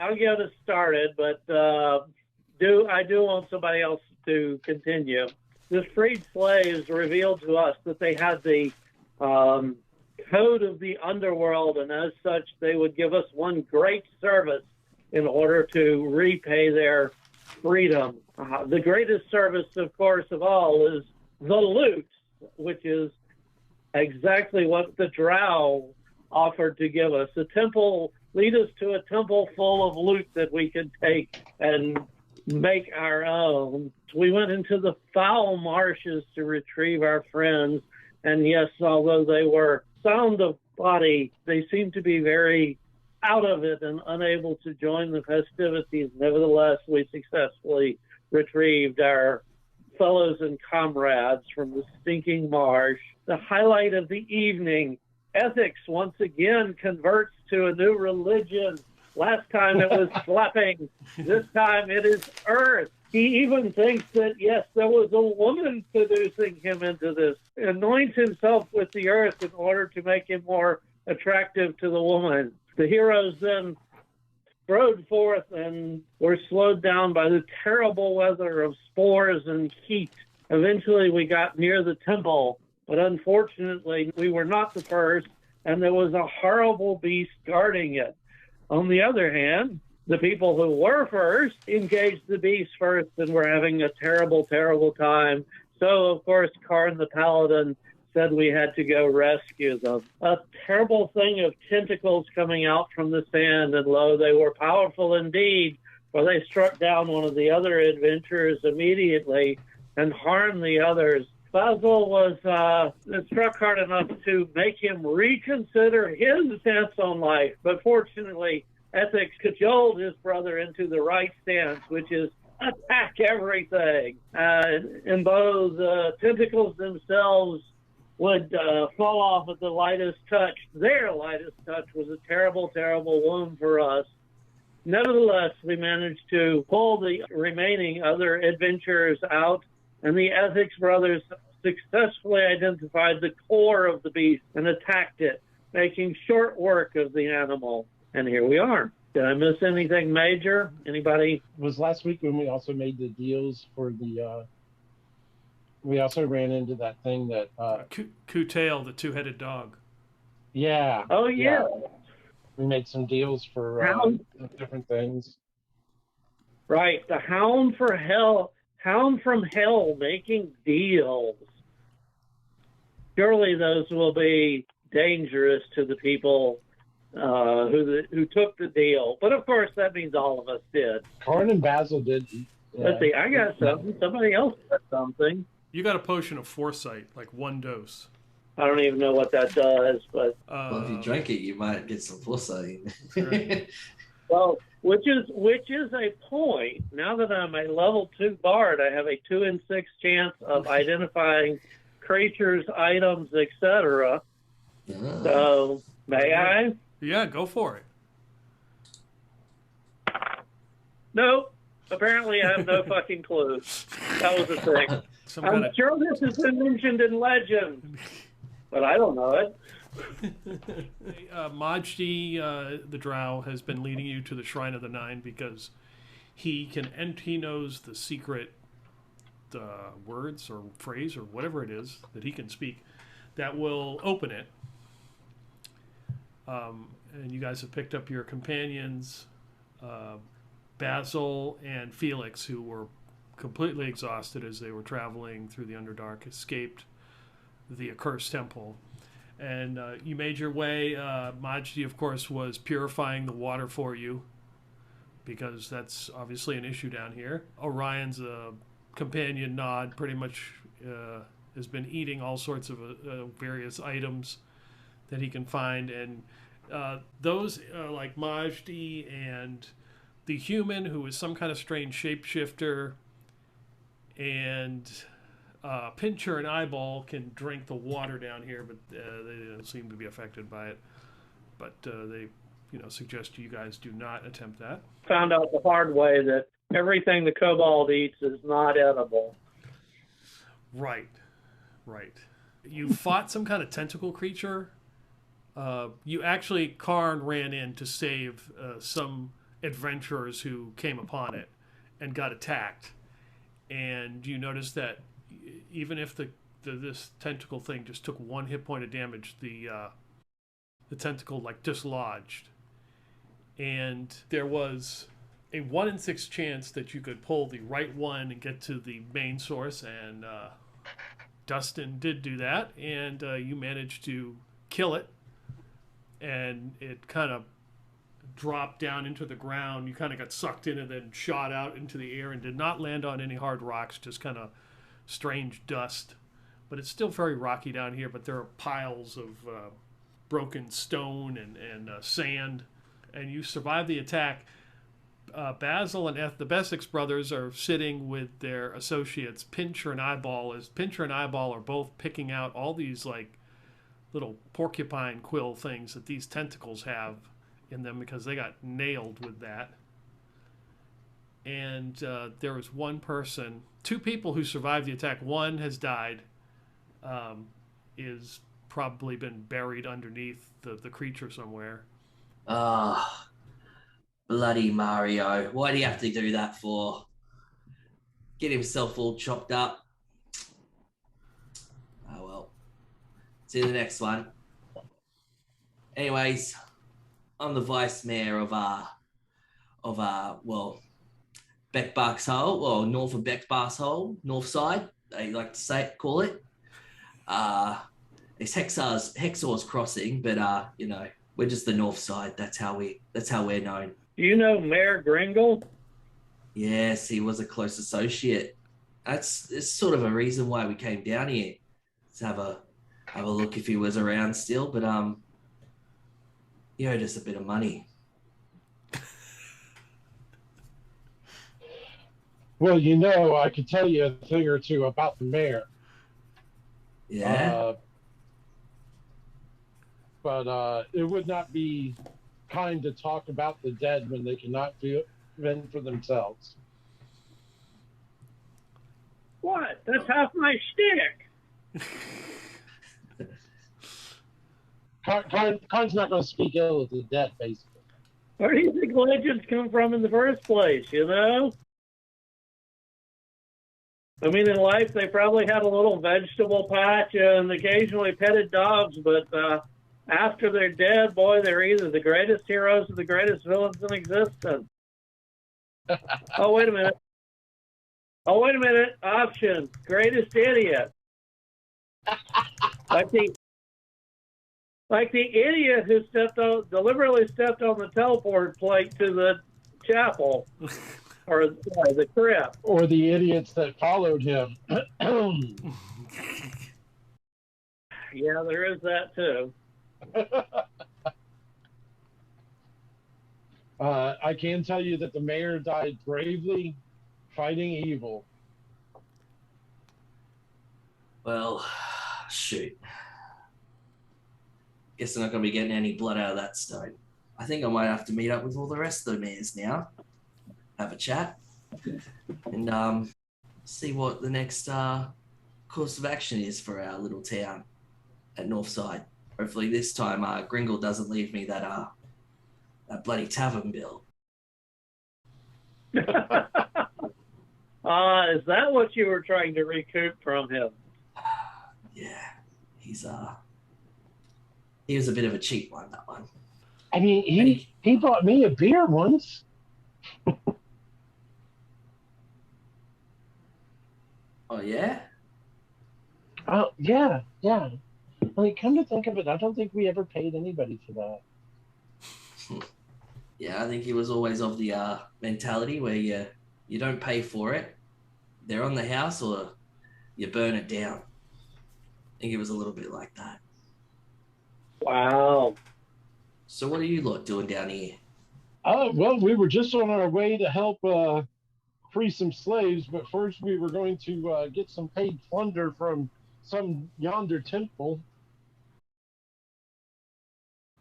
I'll get us started, but I do want somebody else to continue. The freed slaves revealed to us that they had the code of the underworld, and as such, they would give us one great service in order to repay their freedom. The greatest service, of course, of all is the loot, which is exactly what the drow offered to give us. A temple, lead us to a temple full of loot that we could take and make our own. We went into the foul marshes to retrieve our friends, and yes, although they were sound of body, they seemed to be very out of it and unable to join the festivities. Nevertheless, we successfully retrieved our fellows and comrades from the stinking marsh. The highlight of the evening, ethics once again converts to a new religion. Last time it was slapping. This time it is earth. He even thinks that, yes, there was a woman seducing him into this. Anoints himself with the earth in order to make him more attractive to the woman. The heroes then strode forth and were slowed down by the terrible weather of spores and heat. Eventually we got near the temple, but unfortunately we were not the first, and there was a horrible beast guarding it. On the other hand, the people who were first engaged the beast first and were having a terrible, terrible time. So, of course, Karn the Paladin said we had to go rescue them. A terrible thing of tentacles coming out from the sand, and lo, they were powerful indeed, for they struck down one of the other adventurers immediately and harmed the others. Basil was struck hard enough to make him reconsider his stance on life, but fortunately, ethics cajoled his brother into the right stance, which is attack everything. And though the tentacles themselves would fall off at the lightest touch, their lightest touch was a terrible, terrible wound for us. Nevertheless, we managed to pull the remaining other adventurers out, and the Ethics brothers successfully identified the core of the beast and attacked it, making short work of the animal. And here we are. Did I miss anything major? Anybody? It was last week when we also made the deals for the... we also ran into that thing that... Two-tail, the two-headed dog. Yeah. Oh, yeah. We made some deals for different things. Right. The Hound from Hell making deals. Surely those will be dangerous to the people who took the deal. But of course, that means all of us did. Karn and Basil did. Yeah. Let's see, I got something. Somebody else got something. You got a potion of Foresight, like one dose. I don't even know what that does, but... well, if you drink it, you might get some Foresight. Right. Well, which is a point. Now that I'm a level 2 bard, I have a 2 in 6 chance of identifying creatures, items, etc. So, may I? Yeah, go for it. Nope. Apparently, I have no fucking clue. That was a thing. I'm sure this has been mentioned in legend, but I don't know it. Majdi, the drow, has been leading you to the Shrine of the Nine because he knows the secret words or phrase or whatever it is that he can speak that will open it. And you guys have picked up your companions, Basil and Felix, who were completely exhausted as they were traveling through the Underdark, escaped the Accursed temple. And you made your way. Majdi, of course, was purifying the water for you because that's obviously an issue down here. Orion's companion, Nod, pretty much has been eating all sorts of various items that he can find. And those, like Majdi and the human, who is some kind of strange shapeshifter, and Pincher and Eyeball can drink the water down here, but they don't seem to be affected by it. But they, suggest you guys do not attempt that. Found out the hard way that everything the kobold eats is not edible. Right. You fought some kind of tentacle creature. You actually, Karn ran in to save some adventurers who came upon it and got attacked. And you notice that even if this tentacle thing just took 1 hit point of damage, the tentacle like dislodged. And there was a 1 in 6 chance that you could pull the right one and get to the main source, and Dustin did do that, and you managed to kill it, and it kind of dropped down into the ground. You kind of got sucked in and then shot out into the air and did not land on any hard rocks, just kind of strange dust. But it's still very rocky down here, but there are piles of broken stone and sand, and you survive the attack. Basil and the Bessex brothers are sitting with their associates, Pincher and Eyeball, as Pincher and Eyeball are both picking out all these like little porcupine quill things that these tentacles have in them because they got nailed with that. And there was one person, 2 people who survived the attack. One has died, is probably been buried underneath the creature somewhere. Ah, bloody Mario. Why do you have to do that for? Get himself all chopped up. Oh well. See the next one. Anyways, I'm the Vice Mayor of Beckbarkshole, well, north of Beckbarkshole, north side, they like to call it. It's Hexor's Crossing, but we're just the north side. That's how we're known. Do you know Mayor Gringle? Yes, he was a close associate. It's sort of a reason why we came down here to have a look if he was around still, but he owed us a bit of money. Well, I could tell you a thing or two about the mayor. Yeah. But it would not be kind to talk about the dead when they cannot fend for themselves. What? That's half my shtick. Karn's not going to speak ill of the dead, basically. Where do you think legends come from in the first place, I mean, in life, they probably had a little vegetable patch and occasionally petted dogs, but after they're dead, boy, they're either the greatest heroes or the greatest villains in existence. Oh, wait a minute. Option. Greatest idiot. Like the idiot who deliberately stepped on the teleport plate to the chapel. Or the crypt. Or the idiots that followed him. Yeah, there is that too. I can tell you that the mayor died bravely fighting evil. Well, shoot. Guess I'm not going to be getting any blood out of that stone. I think I might have to meet up with all the rest of the mayors now. Have a chat and see what the next course of action is for our little town at Northside. Hopefully this time Gringle doesn't leave me that bloody tavern bill. Is that what you were trying to recoup from him? Yeah, he was a bit of a cheap one, that one. I mean, he bought me a beer once. Oh, yeah? Oh, yeah. I mean, come to think of it, I don't think we ever paid anybody for that. Yeah, I think he was always of the mentality where you don't pay for it. They're on the house or you burn it down. I think it was a little bit like that. Wow. So what are you lot doing down here? Well, we were just on our way to help free some slaves, but first we were going to get some paid plunder from some yonder temple.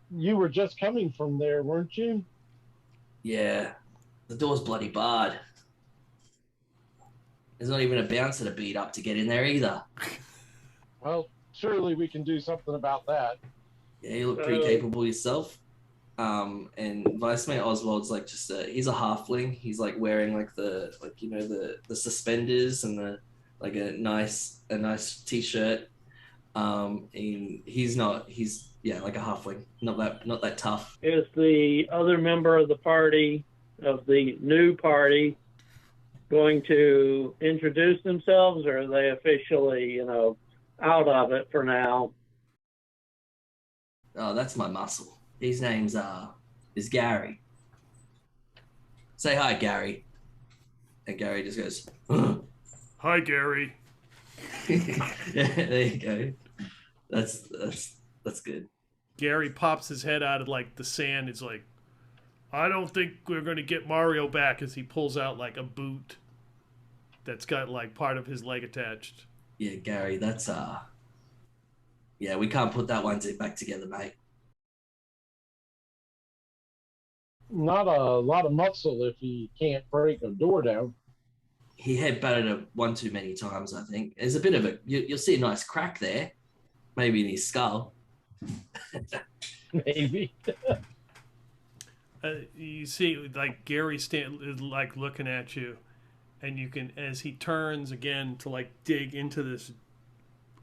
You were just coming from there, weren't you? Yeah, the door's bloody barred. There's not even a bouncer to beat up to get in there either. Well, surely we can do something about that. Yeah, you look pretty capable yourself. And Vice Mayor Ozwald's like he's a halfling. He's like wearing like the suspenders and a nice t-shirt. And he's like a halfling, not that tough. Is the other member of the party, of the new party, going to introduce themselves, or are they officially, out of it for now? Oh, that's my muscle. His name's is Gary. Say hi, Gary. And Gary just goes, Hi, Gary. yeah, there you go. That's good. Gary pops his head out of like the sand. It's like, I don't think we're going to get Mario back, as he pulls out like a boot that's got like part of his leg attached. Yeah, Gary, that's yeah, we can't put that one back together, mate. Not a lot of muscle if he can't break a door down. He headbutted it one too many times, I think. There's a bit of you'll see a nice crack there, maybe in his skull. Maybe. You see, like Gary like looking at you, and you can, as he turns again to like dig into this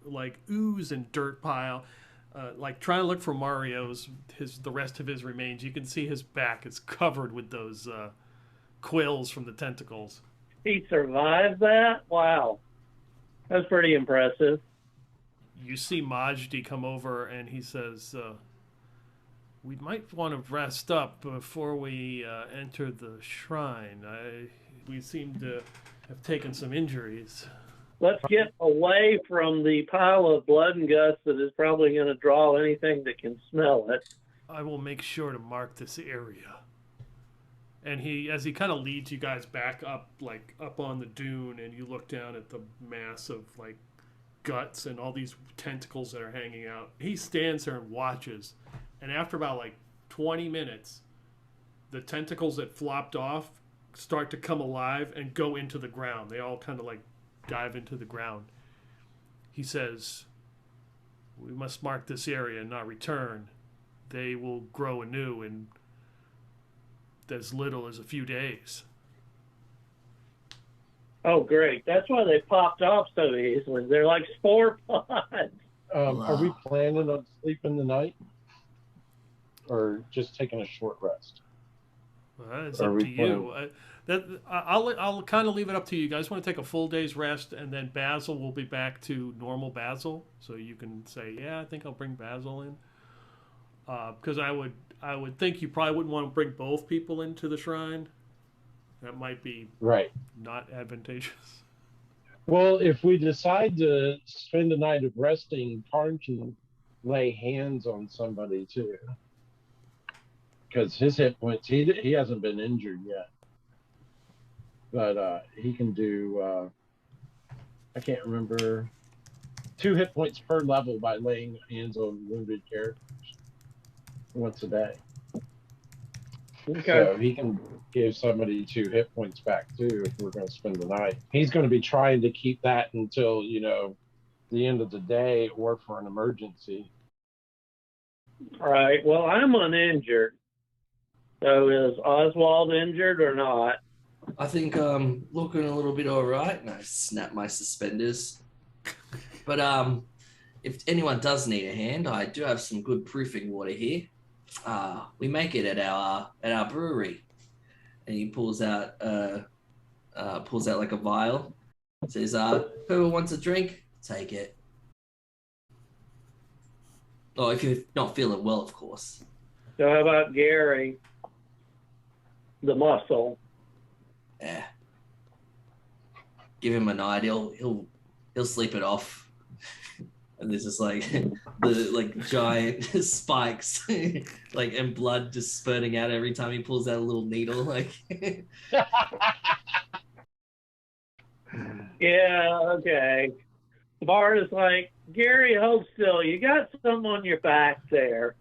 like ooze and dirt pile, like trying to look for Mario's the rest of his remains. You can see his back is covered with those quills from the tentacles. He survived that? Wow. That's pretty impressive. You see Majdi come over, and he says, we might want to rest up before we enter the shrine. We seem to have taken some injuries. Let's get away from the pile of blood and guts that is probably going to draw anything that can smell it. I will make sure to mark this area. And as he kind of leads you guys back up, like up on the dune, and you look down at the mass of like guts and all these tentacles that are hanging out, he stands there and watches. And after about like 20 minutes, the tentacles that flopped off start to come alive and go into the ground. They all kind of like dive into the ground. He says, we must mark this area and not return. They will grow anew in as little as a few days. Oh, great. That's why they popped off so easily. They're like spore pods. Are we planning on sleeping the night? Or just taking a short rest? Well, it's up to you. I'll kind of leave it up to you. You guys want to take a full day's rest, and then Basil will be back to normal Basil, so you can say, yeah, I think I'll bring Basil in. Because I would think you probably wouldn't want to bring both people into the shrine. That might be right, not advantageous. Well, if we decide to spend a night of resting, Karn can lay hands on somebody too. Because his hit points, he hasn't been injured yet. But he can do, I can't remember, 2 hit points per level by laying hands on wounded characters once a day. Okay. So he can give somebody 2 hit points back too if we're going to spend the night. He's going to be trying to keep that until, the end of the day or for an emergency. All right. Well, I'm uninjured. So is Ozwald injured or not? I think I'm looking a little bit all right, and I snap my suspenders. But if anyone does need a hand, I do have some good proofing water here. We make it at our brewery, and he pulls out like a vial. Says, "Whoever wants a drink, take it." Oh, if you're not feeling well, of course. So how about Gary, the muscle? Yeah. Give him a night. He'll sleep it off. And there's just like the giant spikes and blood just spurting out every time he pulls out a little needle. Yeah, okay. Bart is like, Gary, hold still. You got something on your back there.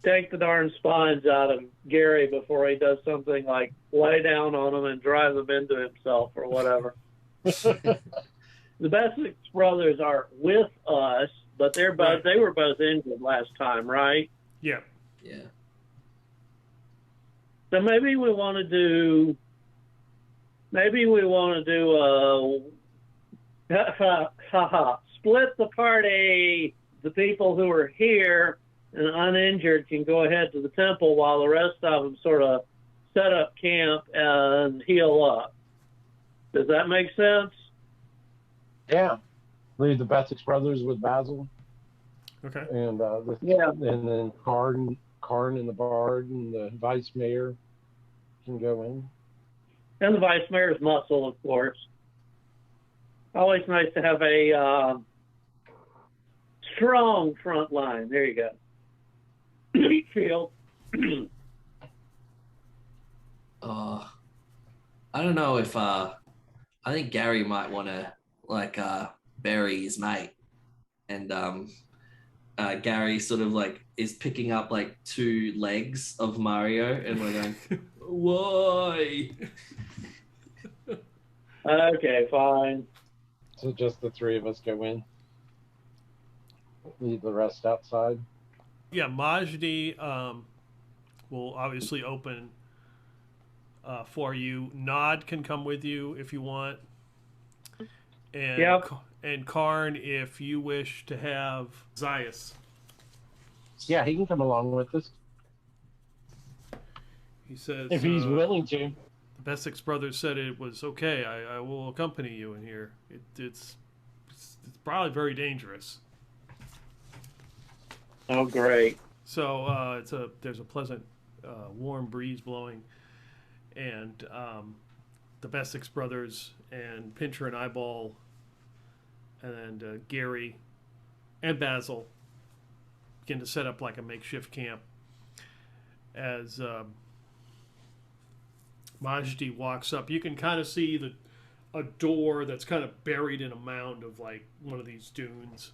Take the darn spines out of Gary before he does something like lay down on him and drive him into himself or whatever. The Bessex brothers are with us. but they were both injured last time, right? Yeah. Yeah. So maybe we want to do split the party. The people who are here and uninjured can go ahead to the temple while the rest of them sort of set up camp and heal up. Does that make sense? Yeah. Leave the Bethix brothers with Basil. Okay. And Yeah. and then Karn and the Bard and the Vice Mayor can go in. And the Vice Mayor's muscle, of course. Always nice to have a strong front line. There you go. Field. I don't know if I think Gary might want to bury his mate, and Gary sort of is picking up two legs of Mario, and we're going, why? Okay, fine. So just the three of us go in. Leave the rest outside. Yeah, Majdi will obviously open for you. Nod can come with you if you want. And, Yep. And Karn, if you wish to have Zias. Yeah, he can come along with us He says, if he's willing to. the Bethix brothers said it was okay. I will accompany you in here. It's probably very dangerous. Oh, great. So there's a pleasant, warm breeze blowing, and the Bethix brothers and Pincher and Eyeball and Gary and Basil begin to set up a makeshift camp as Majdi walks up. You can kind of see a door that's kind of buried in a mound of one of these dunes.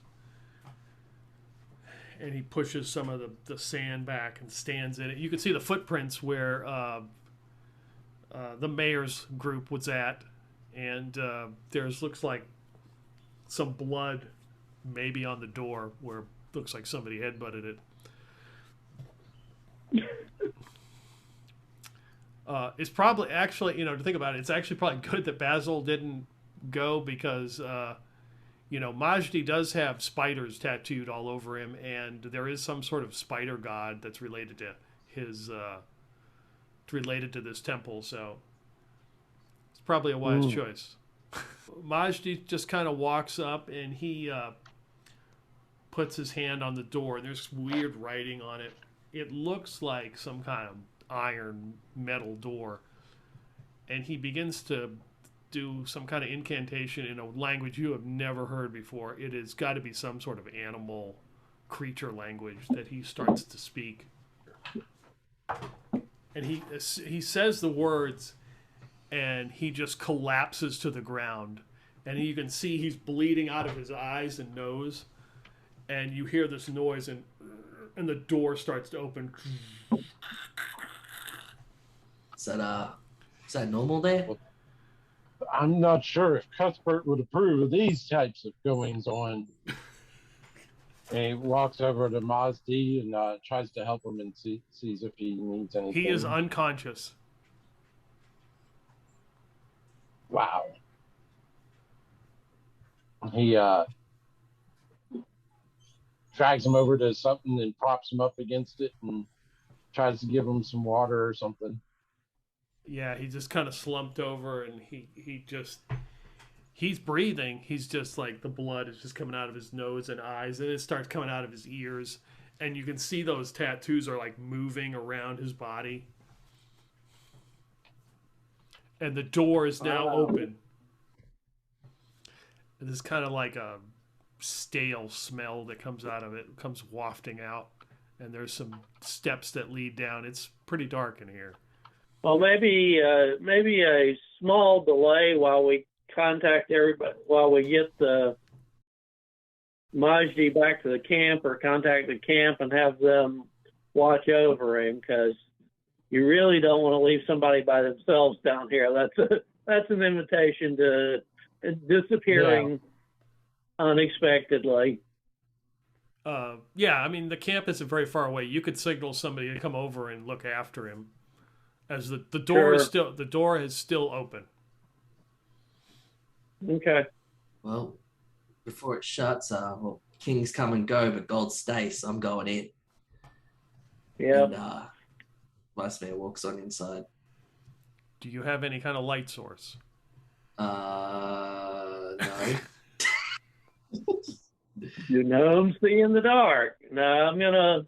And he pushes some of the sand back and stands in it. You can see the footprints where the mayor's group was at. And there's looks like some blood maybe on the door where it looks like somebody headbutted it. It's probably actually, to think about it, it's actually probably good that Basil didn't go because... Majdi does have spiders tattooed all over him, and there is some sort of spider god that's related to this temple, so it's probably a wise choice. Majdi just kind of walks up, and he puts his hand on the door, and there's weird writing on it. It looks like some kind of iron metal door, and he begins to do some kind of incantation in a language you have never heard before. It has got to be some sort of animal creature language that he starts to speak. And he says the words, and he just collapses to the ground. And you can see he's bleeding out of his eyes and nose. And you hear this noise, and the door starts to open. Is that normal there? I'm not sure if Cuthbert would approve of these types of goings on. And he walks over to Mazdi and tries to help him and sees if he needs anything. He is unconscious. Wow. He drags him over to something and props him up against it and tries to give him some water or something. Yeah, he just kind of slumped over, and he's breathing. He's just the blood is just coming out of his nose and eyes, and it starts coming out of his ears. And you can see those tattoos are moving around his body. And the door is now open. And there's kind of a stale smell that comes out of it, comes wafting out. And there's some steps that lead down. It's pretty dark in here. Well, maybe a small delay while we contact everybody, while we get the Majdi back to the camp, or contact the camp and have them watch over him, because you really don't want to leave somebody by themselves down here. That's an invitation to disappearing unexpectedly. Yeah, I mean the camp isn't very far away. You could signal somebody to come over and look after him, as the door is Sure. still open. Okay. Well, before it shuts, well, kings come and go, but gold stays. So I'm going in. Yeah. And Vice Mayor walks on inside. Do you have any kind of light source? No. You gnomes see in the dark. No, I'm gonna.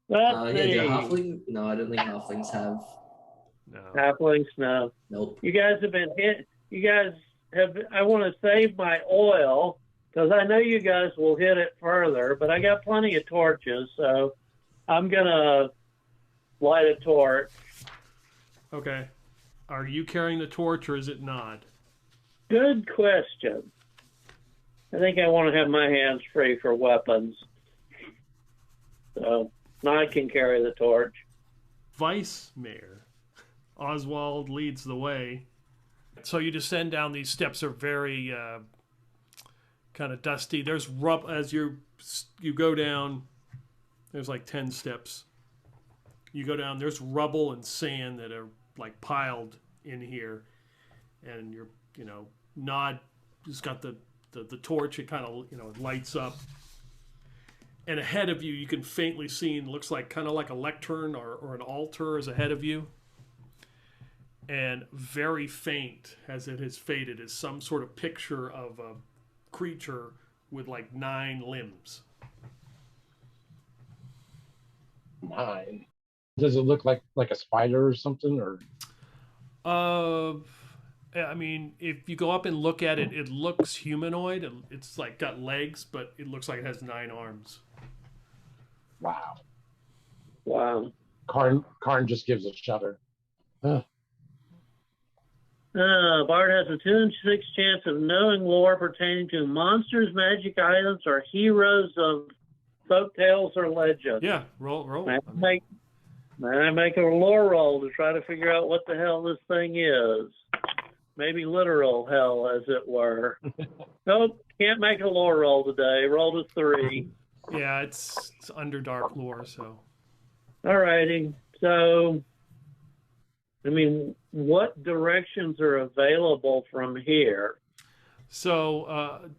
Let's Yeah, see. do halfling? No, I don't think halflings have. No. Halflings, no. Nope. You guys have been hit. You guys have. I want to save my oil because I know you guys will hit it further. But I got plenty of torches, so I'm gonna light a torch. Okay. Are you carrying the torch or is it not? Good question. I think I want to have my hands free for weapons. So I can carry the torch. Vice Mayor Ozwald leads the way. So you descend down these steps. Are very kind of dusty. There's as you go down. There's like 10 steps. You go down. There's rubble and sand that are like piled in here, and Nod just got the torch. It kind of lights up. And ahead of you, you can faintly see, and looks like kind of like a lectern or an altar is ahead of you. And very faint, as it has faded, is some sort of picture of a creature with like 9 limbs. 9. Does it look like a spider or something, or? I mean, if you go up and look at it, it looks humanoid. It's like got legs, but it looks like it has 9 arms. Wow. Wow. Karn just gives a shudder. Huh. Bard has a 2 in 6 chance of knowing lore pertaining to monsters, magic items, or heroes of folk tales or legends. Yeah, roll. May I make a lore roll to try to figure out what the hell this thing is? Maybe literal hell, as it were. Nope, can't make a lore roll today. Rolled a 3. Yeah, it's Underdark lore, so. Alrighty. So, I mean, what directions are available from here? So,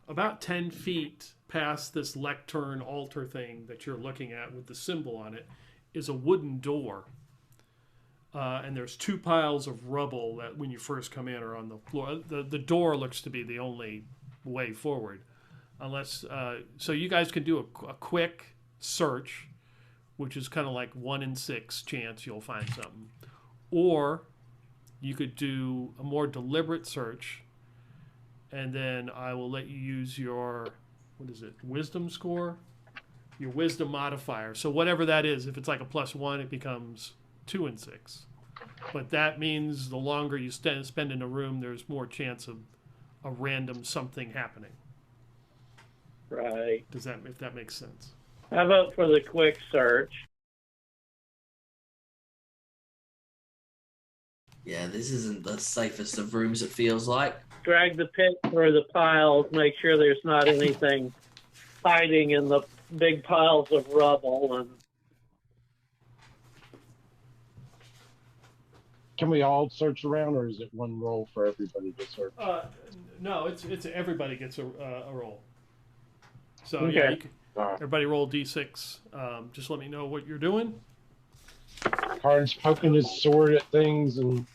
about 10 feet past this lectern altar thing that you're looking at with the symbol on it is a wooden door. And there's 2 piles of rubble that when you first come in are on the floor. The door looks to be the only way forward. Unless, so you guys can do a quick search, which is kind of like 1 in 6 chance you'll find something. Or you could do a more deliberate search, and then I will let you use your, wisdom score? Your wisdom modifier. So whatever that is, if it's like a +1, it becomes 2 in 6. But that means the longer you spend in a room, there's more chance of a random something happening. Right. If that makes sense? How about for the quick search? Yeah, this isn't the safest of rooms, it feels like. Drag the pit through the piles, make sure there's not anything hiding in the big piles of rubble. And Can we all search around, or is it one roll for everybody to search? No, it's everybody gets a roll. So Okay. yeah, everybody roll d6. Just let me know what you're doing. Karn's poking his sword at things and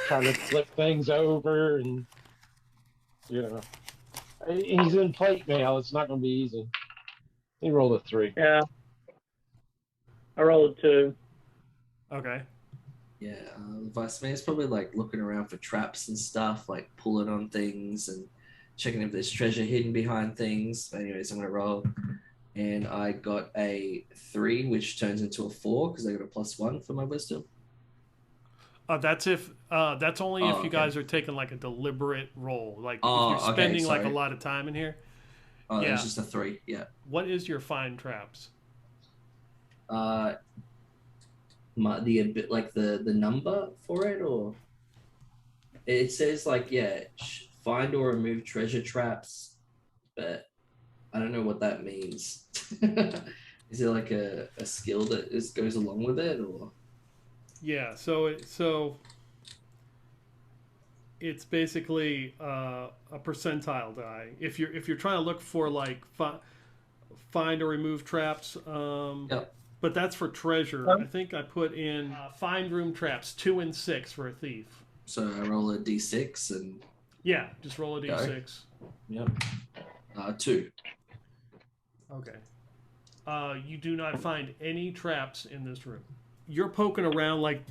trying to flip things over, and he's in plate mail. It's not going to be easy. He rolled a 3. yeah, I rolled a 2. Okay. Yeah, the Vice Mayor's probably like looking around for traps and stuff, like pulling on things and checking if there's treasure hidden behind things. Anyways, I'm going to roll. And I got a 3, which turns into a 4 because I got a +1 for my wisdom. That's only if you guys are taking like a deliberate roll. Like if you're spending like a lot of time in here. Oh, yeah. That's just a 3, yeah. What is your find traps? The number for it, or it says like find or remove treasure traps, but I don't know what that means. Is it like a skill that goes along with it, or? Yeah, it's basically a percentile die. If you're trying to look for like find or remove traps, Yep. but that's for treasure. I think I put in find room traps 2 and 6 for a thief. So I roll a d6 and Yeah, just roll a Go. d6. yep. 2. Okay. You do not find any traps in this room. You're poking around like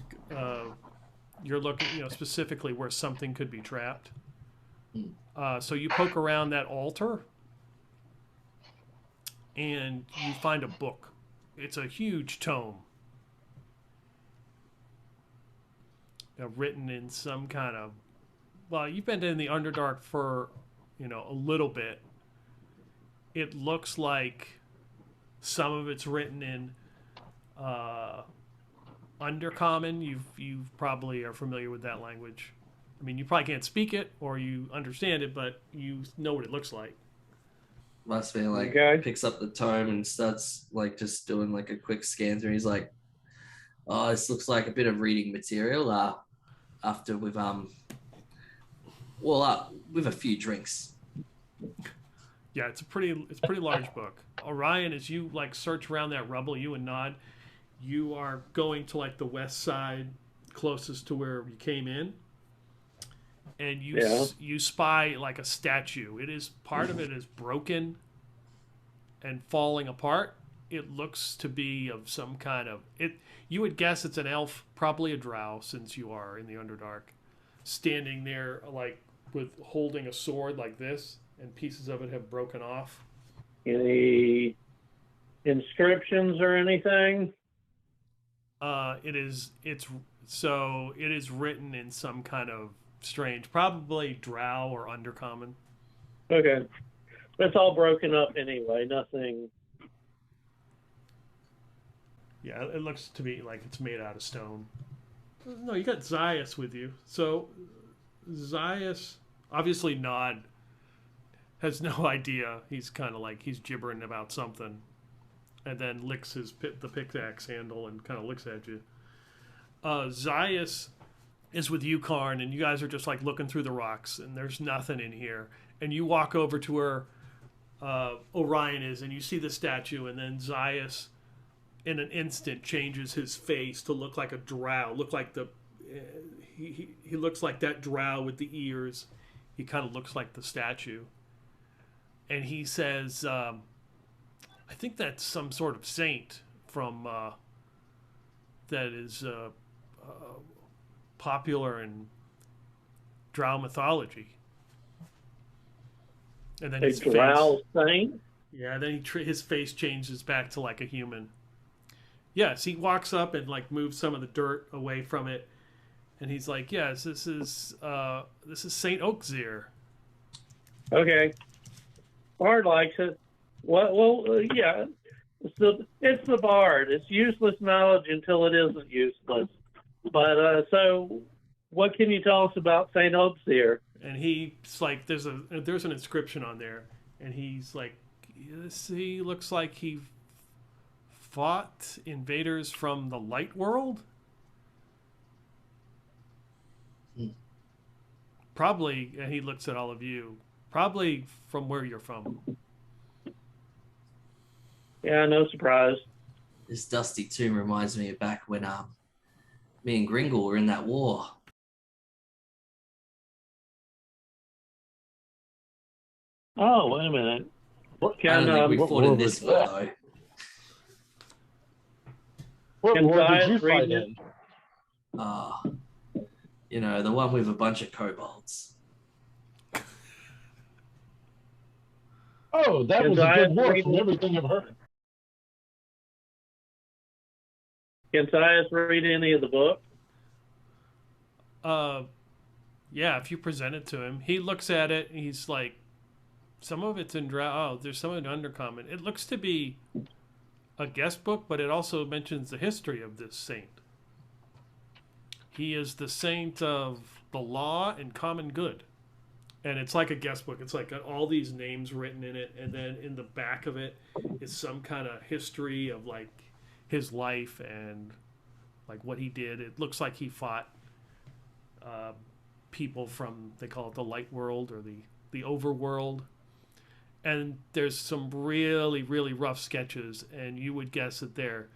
you're looking, specifically where something could be trapped. So you poke around that altar, and you find a book. It's a huge tome, written in some kind of. Well, you've been in the Underdark for, a little bit. It looks like some of it's written in Undercommon. You probably are familiar with that language. I mean, you probably can't speak it or you understand it, but you know what it looks like. Must be like picks up the tome and starts like just doing like a quick scan through. He's like, "Oh, this looks like a bit of reading material." After we've with a few drinks. Yeah, it's a pretty large book. Orion, as you like search around that rubble, you and Nod, you are going to like the west side, closest to where you came in, and you spy like a statue. Part of it is broken and falling apart. It looks to be of some kind of it. You would guess it's an elf, probably a drow, since you are in the Underdark, standing there like with holding a sword like this, and pieces of it have broken off. Any inscriptions or anything? It is written in some kind of strange, probably drow or undercommon. Okay. It's all broken up anyway, nothing. Yeah, it looks to me like it's made out of stone. No, you got Zias with you. So Zias, obviously Nod has no idea. He's kind of like, he's gibbering about something. And then licks the pickaxe handle and kind of looks at you. Zias is with you, Karn, and you guys are just like looking through the rocks, and there's nothing in here. And you walk over to where Orion is, and you see the statue, and then Zias, in an instant, changes his face to look like a drow. Look like he looks like that drow with the ears. He kind of looks like the statue. And he says, I think that's some sort of saint from that is popular in drow mythology. And then his drow saint? Yeah, then his face changes back to like a human. Yes, he walks up and like moves some of the dirt away from it, and he's like, "Yes, this is Saint Oakzir." Okay, Bard likes it. Well, yeah, it's the Bard. It's useless knowledge until it isn't useless. But so, what can you tell us about Saint Oakzir? And he's like, there's an inscription on there, and he's like, he looks like he fought invaders from the light world. Probably, and he looks at all of you, probably from where you're from. Yeah, no surprise. This dusty tomb reminds me of back when me and Gringle were in that war. Oh, wait a minute. I don't think we fought in this war, though. What war did you fight in? The one with a bunch of kobolds. Oh, that was a good war from everything I've heard. Can Zias read any of the book? Yeah, if you present it to him. He looks at it, and he's like, some of it's in drow. Oh, there's some in undercommon. It looks to be a guest book, but it also mentions the history of this saint. He is the saint of the law and common good. And it's like a guest book. It's like got all these names written in it, and then in the back of it is some kind of history of like his life and like what he did. It looks like he fought people from, they call it the light world or the overworld. And there's some really, really rough sketches, and you would guess that they're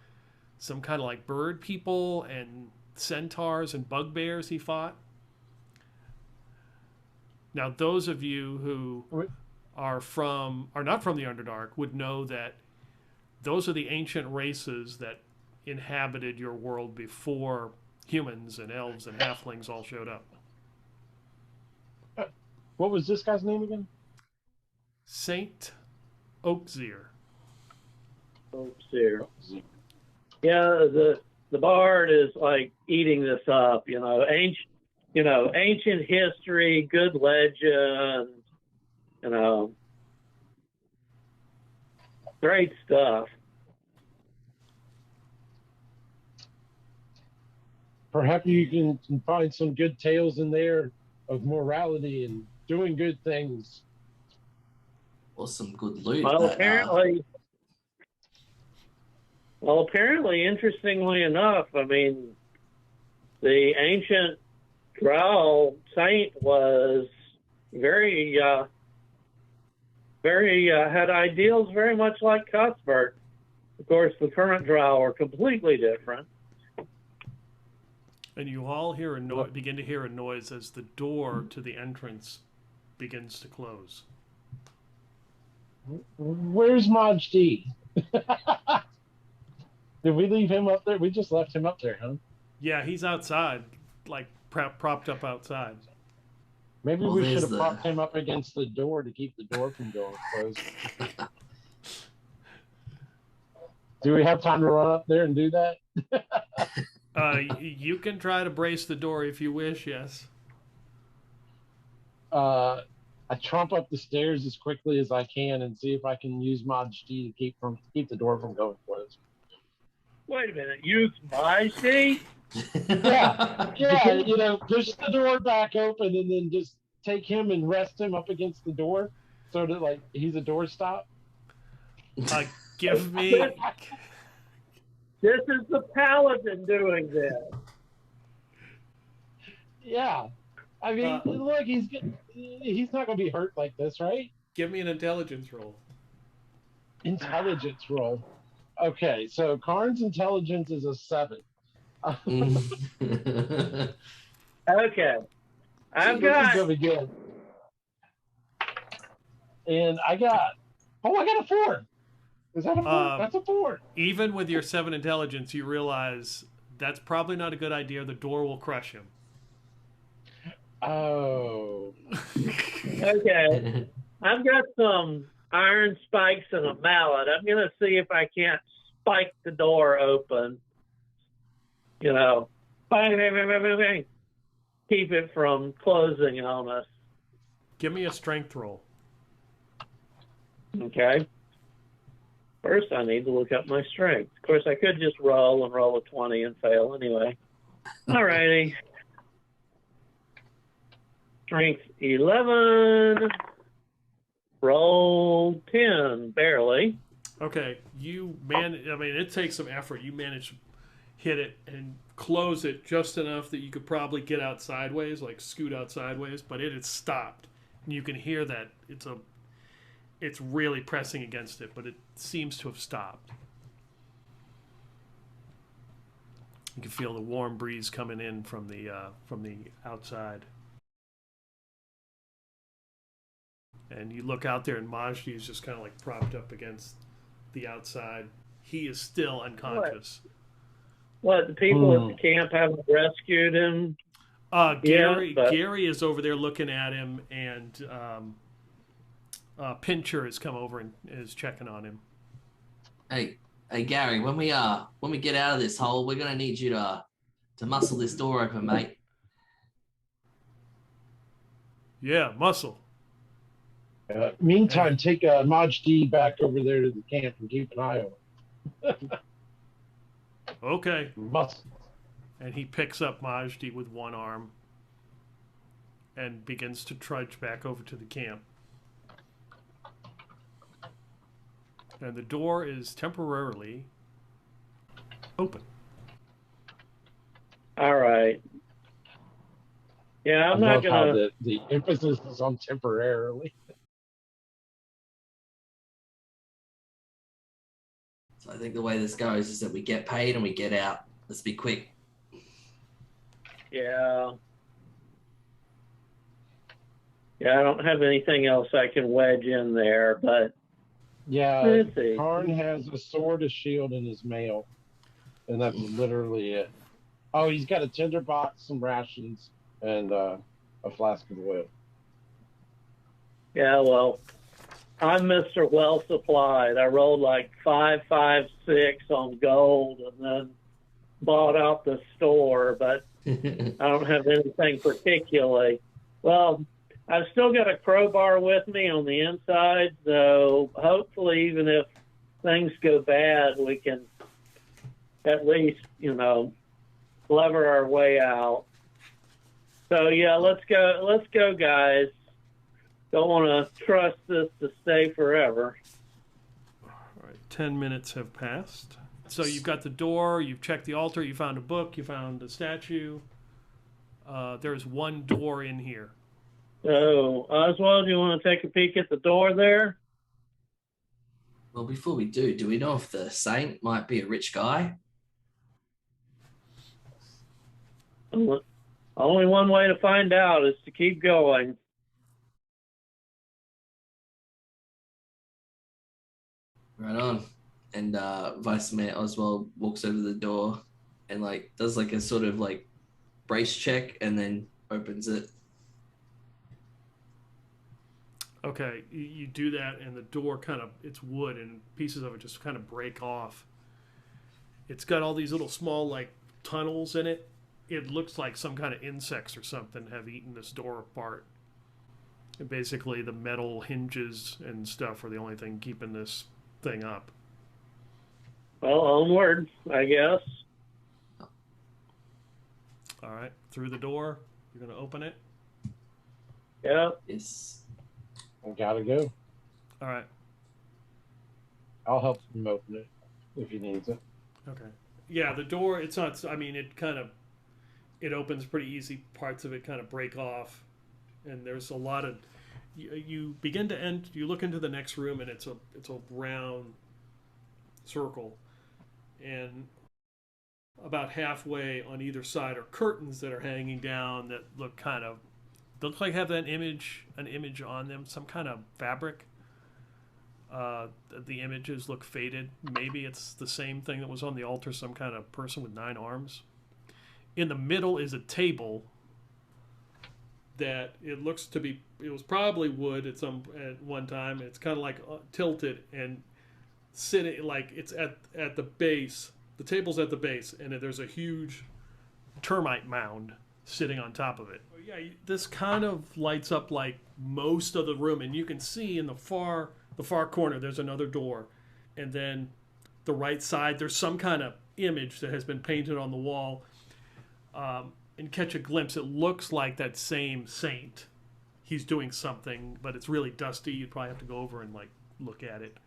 some kind of like bird people and centaurs and bugbears he fought. Now, those of you who are not from the Underdark would know that those are the ancient races that inhabited your world before humans and elves and halflings all showed up. What was this guy's name again? Saint Oakzir. Oakzir. Yeah, the bard is like eating this up. Ancient history, good legend. Great stuff. Perhaps you can find some good tales in there of morality and doing good things. Or some good loot. Well, apparently, interestingly enough, I mean, the ancient Drow saint was very had ideals very much like Cuthbert. Of course, the current Drow are completely different. And you all begin to hear a noise as the door to the entrance begins to close. Where's Maj D? Did we leave him up there? We just left him up there, huh? Yeah, he's outside, like propped up outside. Maybe we should have propped him up against the door to keep the door from going closed. Do we have time to run up there and do that? You can try to brace the door if you wish, yes. I tromp up the stairs as quickly as I can and see if I can use Maj D to keep the door from going closed. Wait a minute, use Maj D? Yeah, push the door back open and then just take him and rest him up against the door so that like he's a doorstop. Give me... This is the paladin doing this. Yeah. I mean, look, he's not going to be hurt like this, right? Give me an intelligence roll. Intelligence roll. Okay, so Karn's intelligence is a 7. Okay. I've got... Again. And I got a 4. Is that a 4? That's a 4. Even with your 7 intelligence, you realize that's probably not a good idea. The door will crush him. Oh. Okay. I've got some iron spikes and a mallet. I'm going to see if I can't spike the door open. Bang, bang, bang, bang, bang, bang. Keep it from closing on us. Give me a strength roll. Okay. First, I need to look up my strength. Of course, I could just roll a 20 and fail anyway. All righty. Strength 11. Roll 10, barely. Okay, it takes some effort. You manage to hit it and close it just enough that you could probably get out sideways, like scoot out sideways, but it had stopped. And you can hear that it's really pressing against it, but it seems to have stopped. You can feel the warm breeze coming in from the outside. And you look out there, and Majdi is just kind of like propped up against the outside. He is still unconscious. What, the people at the camp haven't rescued him? Gary is over there looking at him, and Pincher has come over and is checking on him. Hey, Gary, when we get out of this hole, we're gonna need you to muscle this door open, mate. Yeah, muscle. Meantime, take Maj D back over there to the camp and keep an eye on him. Okay. Muscle. And he picks up Majdi with one arm. and begins to trudge back over to the camp. And the door is temporarily open. All right. Yeah, I'm I not love how gonna. the emphasis is on temporarily. So I think the way this goes is that we get paid and we get out. Let's be quick. Yeah. Yeah, I don't have anything else I can wedge in there, but Yeah, let's see. Karn has a sword, a shield, and his mail, and that's literally it. Oh, he's got a tinderbox, some rations, and a flask of oil. Yeah, well, I'm Mr. Well Supplied. I rolled like 5, 5, 6 on gold, and then bought out the store, but I don't have anything particularly. Well, I've still got a crowbar with me on the inside, so hopefully, even if things go bad, we can at least, lever our way out. So yeah, let's go, guys. Don't want to trust this to stay forever. All right, 10 minutes have passed. So you've got the door, you've checked the altar, you found a book, you found a statue. There's one door in here. So, Oswald, you want to take a peek at the door there? Well, before we do we know if the saint might be a rich guy? Only one way to find out is to keep going. Right on. And Vice Mayor Ozwald walks over the door and does a sort of brace check and then opens it. Okay, you do that, and the door it's wood, and pieces of it just kind of break off. It's got all these little small, tunnels in it. It looks like some kind of insects or something have eaten this door apart. And basically, the metal hinges and stuff are the only thing keeping this thing up. Well, onward, I guess. All right, through the door. You're going to open it? Yeah. Yes. I gotta go. All right. I'll help him open it if he needs it. Okay. Yeah, the door, it's not, it opens pretty easy. Parts of it kind of break off. And there's a lot of, you begin to end, you look into the next room, and it's a round circle. And about halfway on either side are curtains that are hanging down that look like have an image on them, some kind of fabric. The images look faded. Maybe it's the same thing that was on the altar, some kind of person with 9 arms. In the middle is a table that it looks to be, it was probably wood at one time. It's kind of tilted and sitting it's at the base. The table's at the base, and there's a huge termite mound sitting on top of it. Yeah, this kind of lights up most of the room, and you can see in the far corner there's another door, and then the right side there's some kind of image that has been painted on the wall. And catch a glimpse, it looks like that same saint. He's doing something, but it's really dusty. You'd probably have to go over and look at it.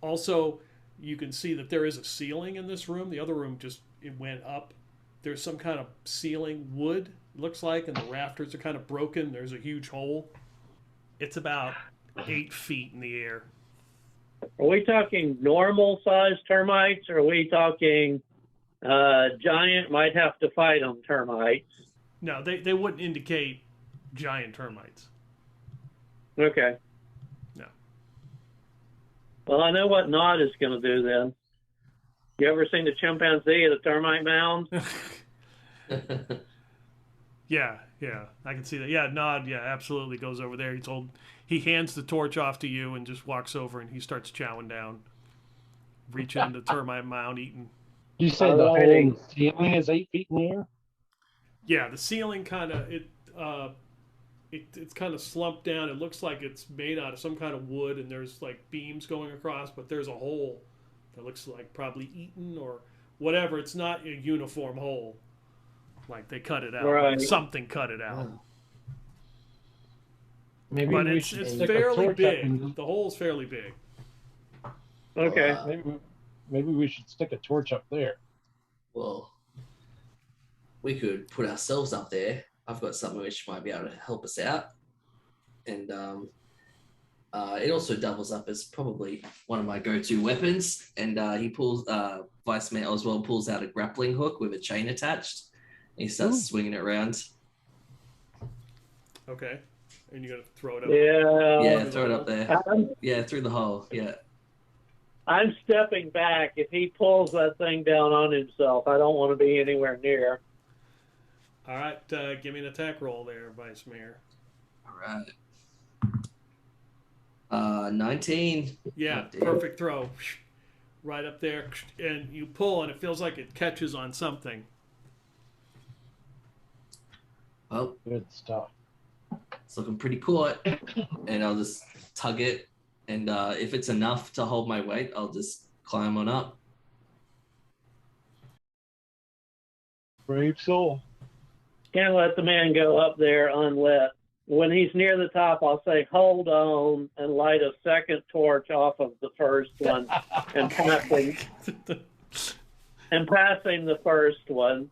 Also, you can see that there is a ceiling in this room. The other room it went up. There's some kind of ceiling, wood, looks like, and the rafters are kind of broken. There's a huge hole. It's about 8 feet in the air. Are we talking normal-sized termites, or are we talking giant, might have to fight them termites? No, they wouldn't indicate giant termites. Okay. No. Well, I know what Nod is going to do then. You ever seen the chimpanzee at a termite mound? Yeah, I can see that. Yeah, Nod, absolutely goes over there. He hands the torch off to you and just walks over, and he starts chowing down, reaching into the termite mound, eating. You say the whole ceiling is 8 feet in the air? Yeah, the ceiling it's kind of slumped down. It looks like it's made out of some kind of wood, and there's beams going across, but there's a hole that looks like probably eaten or whatever. It's not a uniform hole. They cut it out. Right. Something cut it out. Maybe But we it's should stick a fairly torch up big. in. The hole's fairly big. Okay. Maybe we should stick a torch up there. Well, we could put ourselves up there. I've got something which might be able to help us out. And it also doubles up as probably one of my go-to weapons. And Vice Mayor Ozwald pulls out a grappling hook with a chain attached. And he starts swinging it around. Okay. And you're going to throw it up? Yeah, throw it up there. Through the hole. Yeah. I'm stepping back. If he pulls that thing down on himself, I don't want to be anywhere near. All right. Give me an attack roll there, Vice Mayor. All right. 19. Yeah, perfect throw. Right up there. And you pull, and it feels like it catches on something. Well, Good stuff. it's looking pretty caught. And I'll just tug it. And if it's enough to hold my weight, I'll just climb on up. Brave soul. Can't let the man go up there unlit. When he's near the top, I'll say, hold on, and light a second torch off of the first one and passing the first one.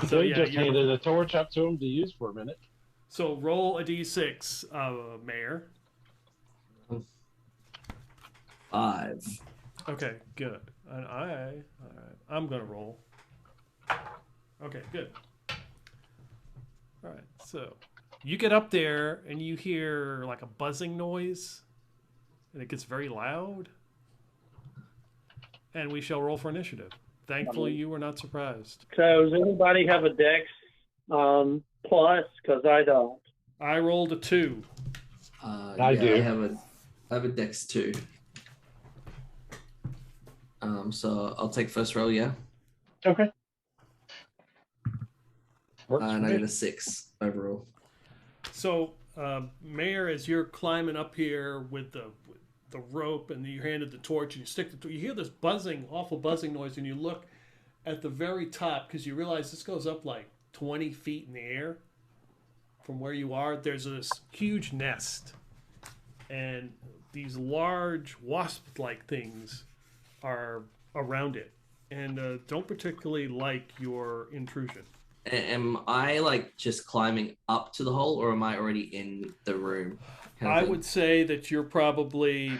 So, They yeah, just handed a torch up to him to use for a minute. So roll a d6, Mayor. 5. Okay, good. And I'm gonna roll. Okay, good. All right, so you get up there and you hear like a buzzing noise, and it gets very loud. And we shall roll for initiative. Thankfully, you were not surprised. So does anybody have a dex plus? Because I don't. I rolled a 2. I do. I have a dex 2. So I'll take first roll, yeah? Okay. And I got a 6 overall. So, Mayor, as you're climbing up here with the rope and you handed the torch and you stick you hear this buzzing, awful buzzing noise, and you look at the very top because you realize this goes up like 20 feet in the air from where you are. There's this huge nest, and these large wasp-like things are around it, and don't particularly like your intrusion. Am I like just climbing up to the hole, or am I already in the room? I would say that you're probably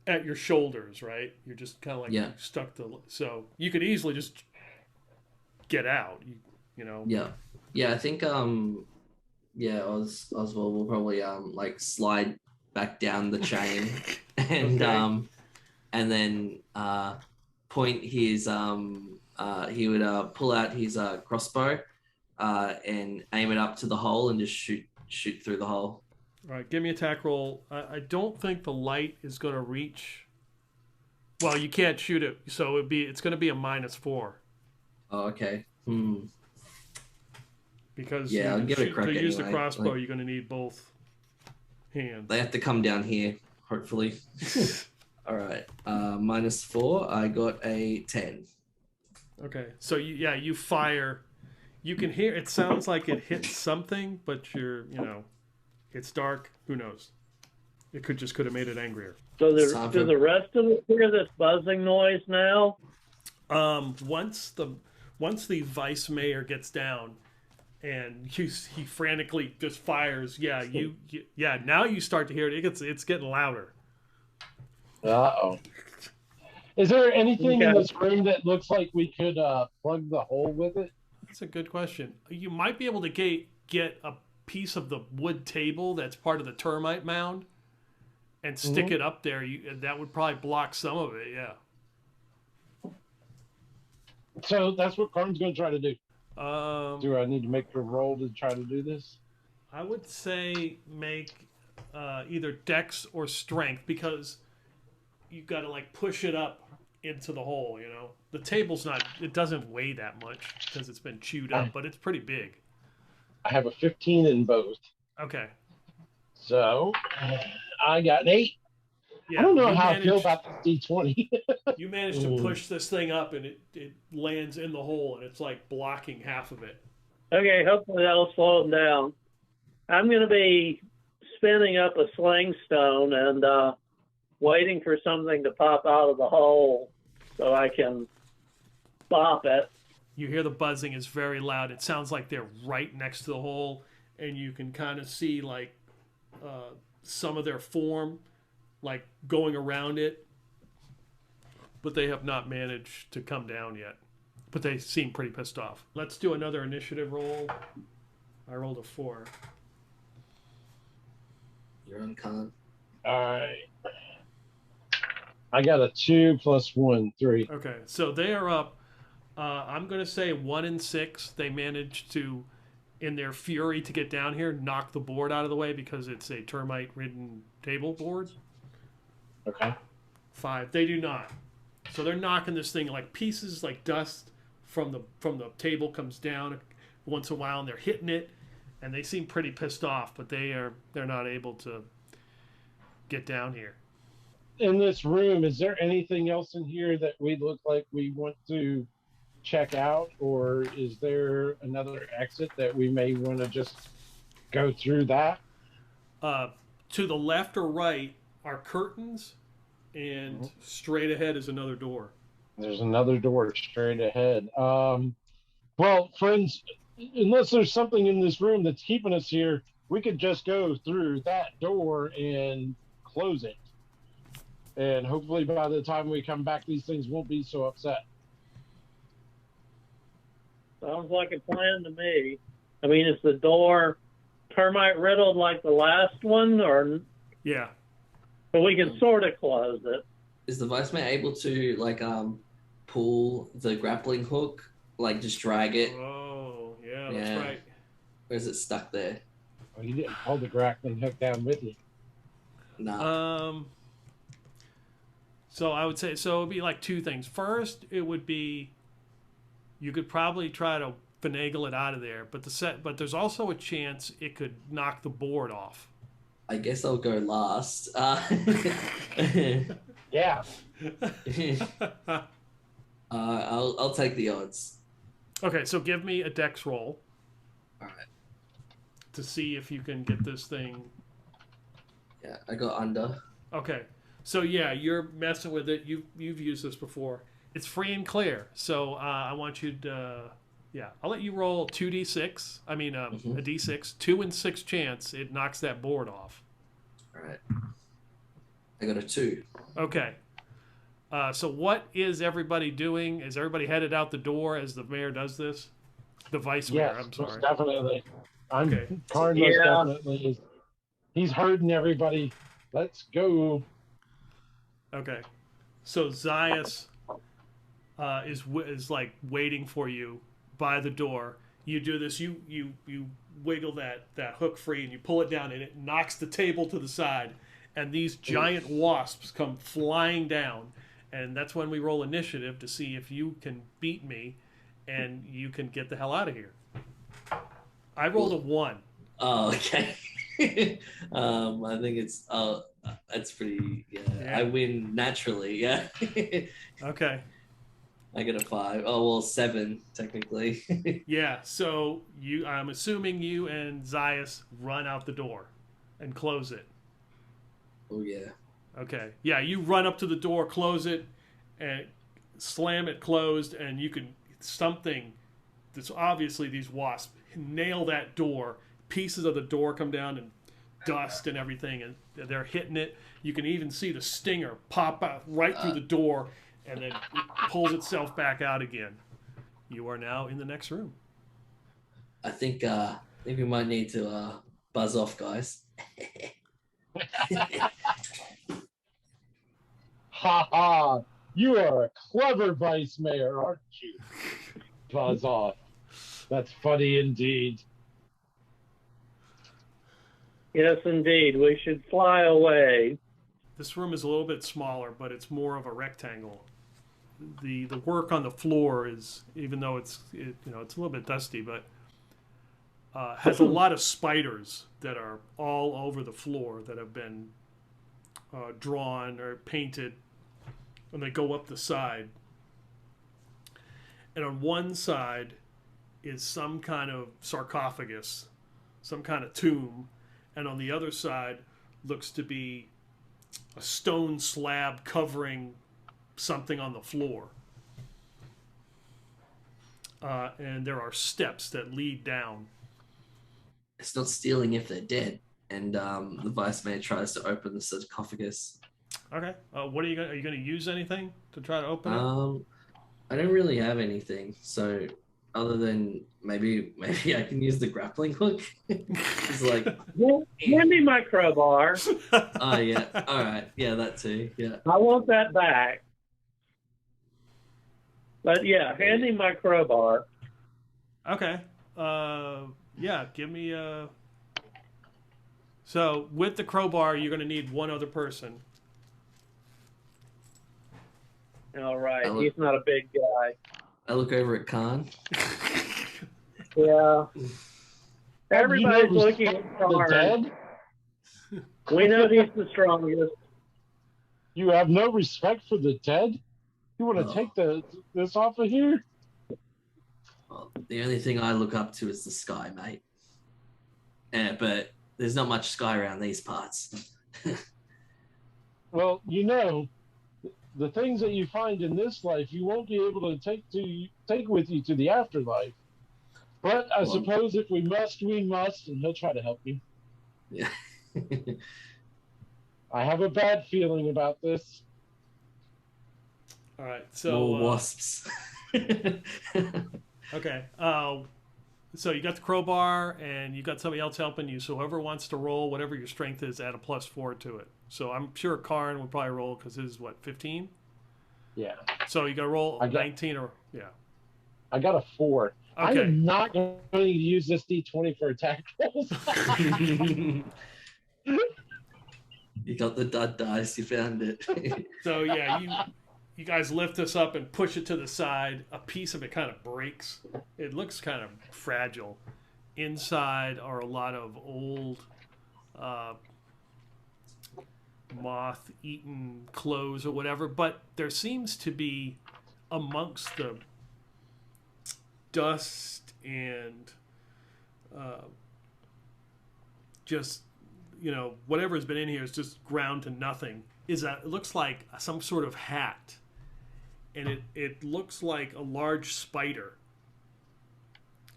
at your shoulders, right? You're just kind of like stuck to. So you could easily just get out. You know. Yeah. I think Oswald will probably like slide back down the chain and Okay. And then point his he would pull out his crossbow and aim it up to the hole and just shoot through the hole. All right, give me attack roll. I don't think the light is going to reach. Well, you can't shoot it, so it's going to be a -4. Oh, okay. Because I'll give it a crack to use the anyway. crossbow, you're going to need both hands. They have to come down here, hopefully. All right. -4. I got a 10. Okay, so you fire. You can hear. It sounds like it hits something, but it's dark. Who knows? It could have made it angrier. So do the rest of us hear this buzzing noise now? Once the vice mayor gets down, and he frantically just fires. Now you start to hear it. It's getting louder. Uh-oh. Is there anything in this room that looks like we could plug the hole with it? That's a good question. You might be able to get a piece of the wood table that's part of the termite mound and stick it up there. That would probably block some of it, yeah. So that's what Karn's going to try to do. Do I need to make a roll to try to do this? I would say make either dex or strength, because you've got to like push it up into the hole, The table's it doesn't weigh that much because it's been chewed up, but it's pretty big. I have a 15 in both. Okay. So I got an 8. Yeah, I don't know how I feel about the D20. You managed to push this thing up, and it lands in the hole, and it's like blocking half of it. Okay, hopefully that'll slow them down. I'm going to be spinning up a sling stone and waiting for something to pop out of the hole so I can bop it. You hear the buzzing is very loud. It sounds like they're right next to the hole, and you can kind of see like some of their form, like going around it, but they have not managed to come down yet. But they seem pretty pissed off. Let's do another initiative roll. I rolled a 4. You're on Karn. All right. I got a 2 + 1, 3. Okay, so they are up. I'm going to say 1 and 6. They managed to, in their fury to get down here, knock the board out of the way because it's a termite-ridden table board. Okay. 5. They do not. So they're knocking this thing like pieces, like dust from the table comes down once in a while, and they're hitting it, and they seem pretty pissed off, but they're not able to get down here. In this room, is there anything else in here that we look like we want to check out, or is there another exit that we may want to just go through that? To the left or right are curtains, and straight ahead is another door. There's another door straight ahead. Well, friends, unless there's something in this room that's keeping us here, we could just go through that door and close it. And hopefully by the time we come back, these things won't be so upset. Sounds like a plan to me. I mean, is the door termite riddled like the last one, or? Yeah. But we can sort of close it. Is the Vice Mayor able to like pull the grappling hook, like just drag it? Oh, yeah, that's right. Or is it stuck there? Oh, you didn't hold the grappling hook down with you. No. So I would say, so it would be like 2 things. First, it would be, you could probably try to finagle it out of there, but there's also a chance it could knock the board off. I guess I'll go last. Yeah. I'll take the odds. Okay, so give me a dex roll. All right. To see if you can get this thing. Yeah, I got under. Okay, so yeah, you're messing with it. You've used this before. It's free and clear. So I want you to, I'll let you roll 2d6. I mean, a d6, 2 and 6 chance it knocks that board off. All right. I got a 2. Okay. So what is everybody doing? Is everybody headed out the door as the mayor does this? The vice mayor, Yes, I'm sorry. most definitely. Okay. Karn most definitely is. He's herding everybody. Let's go. Okay. So Zias is like waiting for you by the door. You do this. You wiggle that hook free and you pull it down, and it knocks the table to the side. And these giant wasps come flying down. And that's when we roll initiative to see if you can beat me and you can get the hell out of here. I rolled a 1. Oh, okay. I think it's pretty, yeah. I win naturally, yeah. Okay. I get a 5. Oh, well, 7, technically. Yeah, so I'm assuming you and Zias run out the door and close it. Oh, yeah. Okay. Yeah, you run up to the door, close it, and slam it closed, and you can something that's obviously these wasps nail that door. Pieces of the door come down and dust and everything, and they're hitting it. You can even see the stinger pop out right through the door, and then it pulls itself back out again. You are now in the next room. I think we might need to buzz off, guys. Ha ha! You are a clever vice mayor, aren't you? Buzz off. That's funny indeed. Yes, indeed. We should fly away. This room is a little bit smaller, but it's more of a rectangle. The work on the floor is, even though it's a little bit dusty, but has a lot of spiders that are all over the floor that have been drawn or painted, and they go up the side. And on one side is some kind of sarcophagus, some kind of tomb, and on the other side looks to be a stone slab covering something on the floor. And there are steps that lead down. It's not stealing if they're dead. And the Vice Mayor tries to open the sarcophagus. Okay. What are you going to use anything to try to open it? I don't really have anything, so other than maybe I can use the grappling hook. It's like, hand me my crowbar. oh yeah, all right, yeah, that too, yeah. I want that back. But yeah, hand me my crowbar. Okay. Yeah, give me a... So with the crowbar, you're going to need one other person. All right, he's not a big guy. I look over at Karn. Yeah. Everybody's looking at Karn. We know he's the strongest. You have no respect for the dead? You want to take this off of here? Well, the only thing I look up to is the sky, mate. But there's not much sky around these parts. Well, you know, the things that you find in this life, you won't be able to take with you to the afterlife. But I suppose if we must, we must, and he'll try to help you. Yeah. I have a bad feeling about this. All right, so more wasps. Okay. So you got the crowbar, and you got somebody else helping you. So whoever wants to roll, whatever your strength is, add a +4 to it. So I'm sure Karn would probably roll because his is what, 15? Yeah. So you got to roll 19 or yeah. I got a 4. Okay. I am not going to use this D20 for attack rolls. You got the dud dice. You found it. So yeah, you guys lift this up and push it to the side. A piece of it kind of breaks. It looks kind of fragile. Inside are a lot of old moth-eaten clothes or whatever, but there seems to be amongst the dust and just, you know, whatever has been in here is just ground to nothing. It looks like some sort of hat, and it looks like a large spider,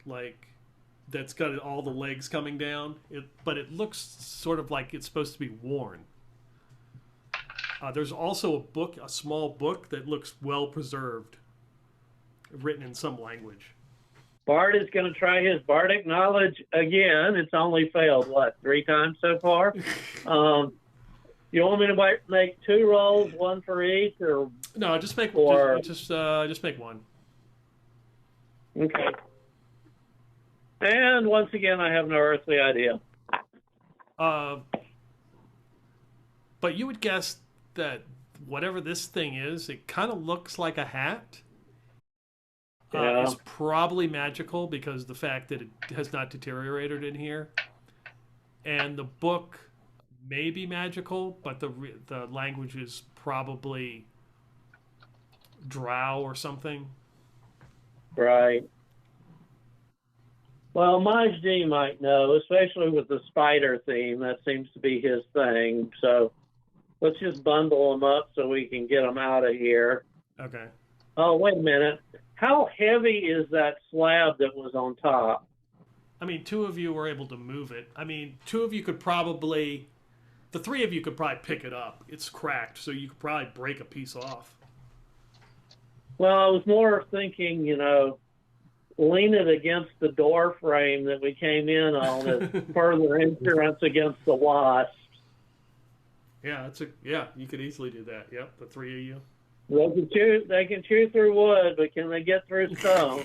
like that's got all the legs coming down. But it looks sort of like it's supposed to be worn. There's also a small book that looks well preserved, written in some language. Bart is going to try his bardic knowledge again. It's only failed, 3 times so far? You want me to make 2 rolls, 1 for each, or no? Just make just make 1. Okay. And once again, I have no earthly idea. But you would guess that whatever this thing is, it kind of looks like a hat. It's probably magical because the fact that it has not deteriorated in here, and the book may be magical, but the language is probably Drow or something. Right. Well, Majd might know, especially with the spider theme. That seems to be his thing. So let's just bundle them up so we can get them out of here. Okay. Oh, wait a minute. How heavy is that slab that was on top? I mean, 2 of you were able to move it. I mean, 2 of you could probably... The 3 of you could probably pick it up. It's cracked, so you could probably break a piece off. Well, I was more thinking, lean it against the door frame that we came in on as further insurance against the wasps. Yeah, you could easily do that. Yep, the 3 of you. They can chew through wood, but can they get through stone?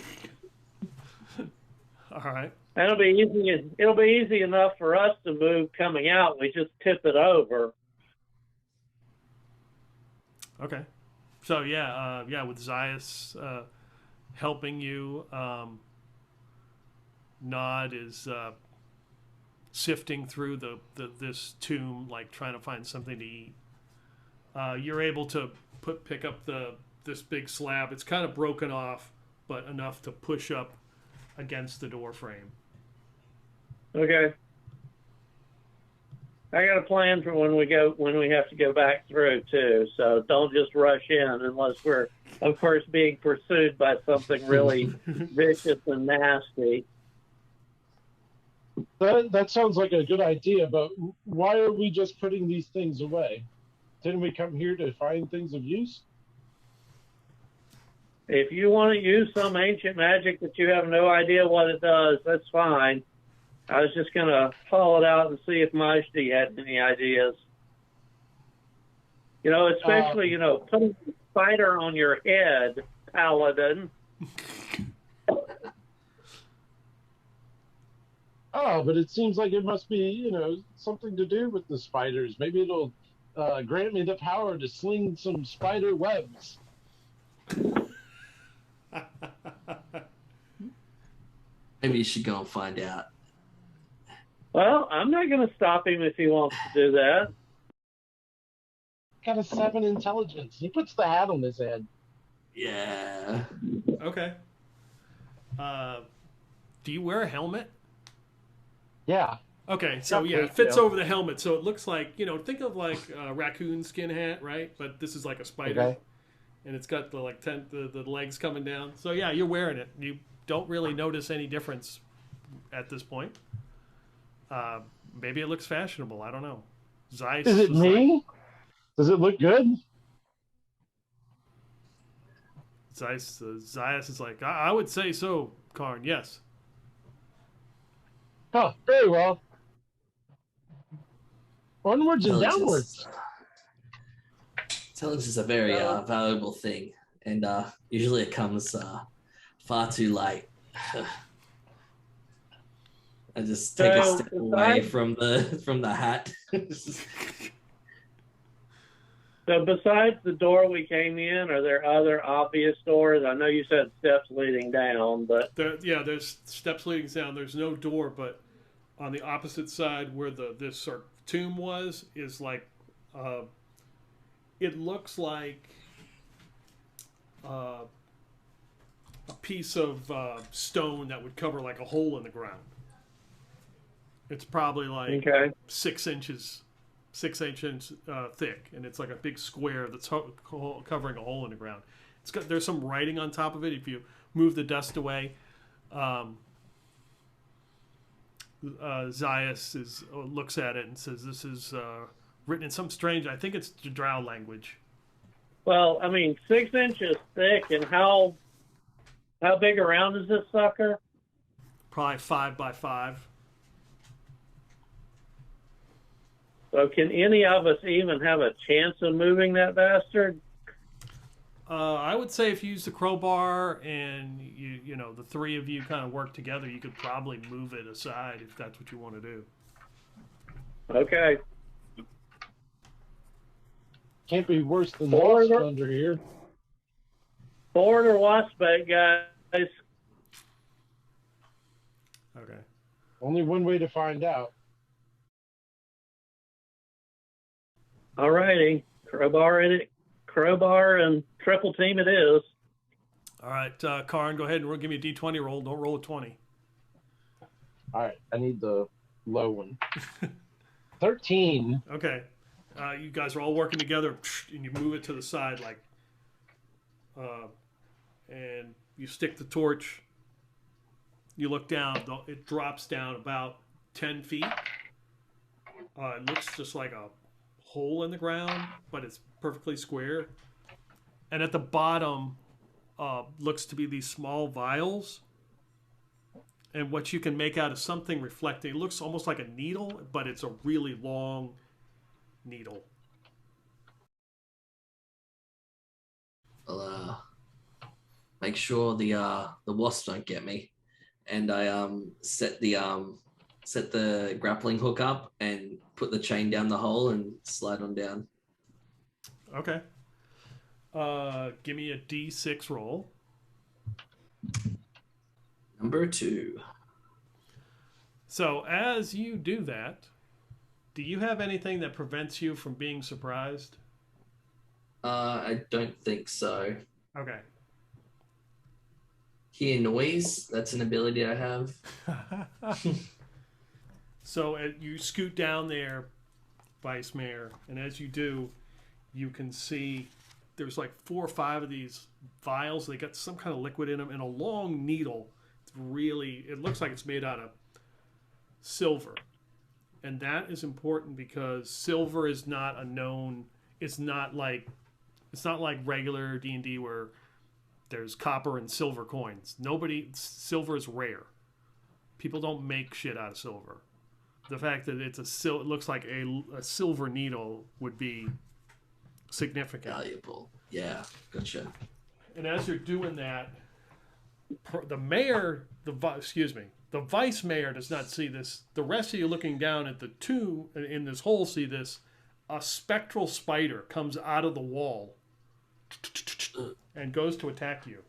All right. That'll be easy. It'll be easy enough for us to move coming out. We just tip it over. Okay. So with Zias helping you, Nod is sifting through this tomb, like trying to find something to eat. You're able to pick up this big slab. It's kind of broken off, but enough to push up against the door frame. Okay. I got a plan for when we have to go back through too. So don't just rush in unless we're, of course, being pursued by something really vicious and nasty. That sounds like a good idea, but why are we just putting these things away? Didn't we come here to find things of use? If you want to use some ancient magic that you have no idea what it does, that's fine. I was just going to haul it out and see if Majdi had any ideas. You know, especially, putting a spider on your head, Paladin. Oh, but it seems like it must be, something to do with the spiders. Maybe it'll grant me the power to sling some spider webs. Maybe you should go and find out. Well, I'm not going to stop him if he wants to do that. Got a 7 intelligence. He puts the hat on his head. Yeah. Okay. Do you wear a helmet? Yeah. Okay, so yeah, it fits over the helmet, so it looks like, think of like a raccoon skin hat, right? But this is like a spider. Okay. And it's got the legs coming down. So yeah, you're wearing it. You don't really notice any difference at this point. Maybe it looks fashionable. I don't know. Zeiss is it me? Does it look good? Zeiss is like, I would say so, Karn. Yes. Oh, very well. Onwards and downwards. Intelligence is a very valuable thing, and usually it comes far too late. I just take a step away from the hat. So besides the door we came in, are there other obvious doors? I know you said steps leading down, but... There's steps leading down. There's no door, but on the opposite side where this tomb was is like... it looks like a piece of stone that would cover like a hole in the ground. It's probably like 6 inches thick, and it's like a big square that's covering a hole in the ground. There's some writing on top of it. If you move the dust away, Zeiss looks at it and says, "This is written in some strange. I think it's Drow language." Well, 6 inches thick, and how big around is this sucker? Probably 5 by 5. So can any of us even have a chance of moving that bastard? I would say if you use the crowbar and the three of you kind of work together, you could probably move it aside if that's what you want to do. Okay. Can't be worse than wasp under here. Forward or wasp bait, guys? Okay. Only one way to find out. All righty. Crowbar and triple team it is. All right, Karn, go ahead and give me a D20 roll. Don't roll a 20. All right, I need the low one. 13. Okay. You guys are all working together, and you move it to the side, and you stick the torch. You look down. It drops down about 10 feet. It looks just like a hole in the ground, but it's perfectly square. And at the bottom looks to be these small vials. And what you can make out is something reflecting. It looks almost like a needle, but it's a really long needle. I'll make sure the wasps don't get me, and I set the grappling hook up and put the chain down the hole and slide on down. Okay. Give me a D6 roll. Number 2. So as you do that, do you have anything that prevents you from being surprised? I don't think so. Okay. hear noise. That's an ability I have. So you scoot down there, Vice Mayor, and as you do, you can see there's like 4 or 5 of these vials. They got some kind of liquid in them and a long needle. It's really, it looks like it's made out of silver. And that is important because silver is not a known, it's not like regular D&D where there's copper and silver coins. Silver is rare. People don't make shit out of silver. The fact that it looks like a silver needle would be significant. Valuable. Yeah, gotcha. And as you're doing that, the vice mayor does not see this. The rest of you looking down at the tomb in this hole see this. A spectral spider comes out of the wall and goes to attack you.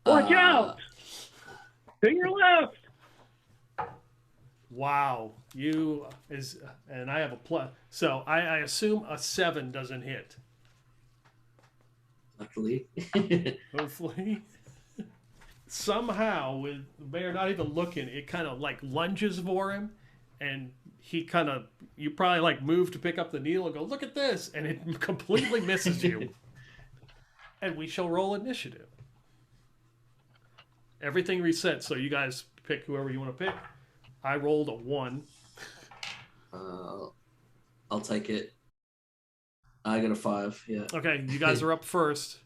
Watch out! To your left! Wow, and I have a plus. So I assume a 7 doesn't hit. Luckily. Hopefully. Somehow, with the mayor not even looking, it kind of like lunges for him, and you probably like move to pick up the needle and go, look at this, and it completely misses you. And we shall roll initiative. Everything resets, so you guys pick whoever you want to pick. I rolled a 1. I'll take it. I got a 5, yeah. Okay, you guys are up first.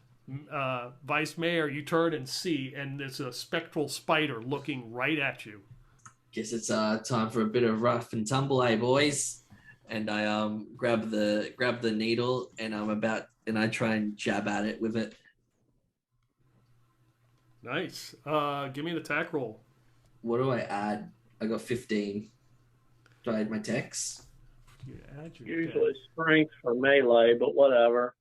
Vice Mayor, you turn and see, and there's a spectral spider looking right at you. Guess it's time for a bit of rough and tumble, eh, boys? And I grab the needle, and I try and jab at it with it. Nice. Give me an attack roll. What do I add? I got 15. Do I add my dex? You add your Usually strength for melee, but whatever.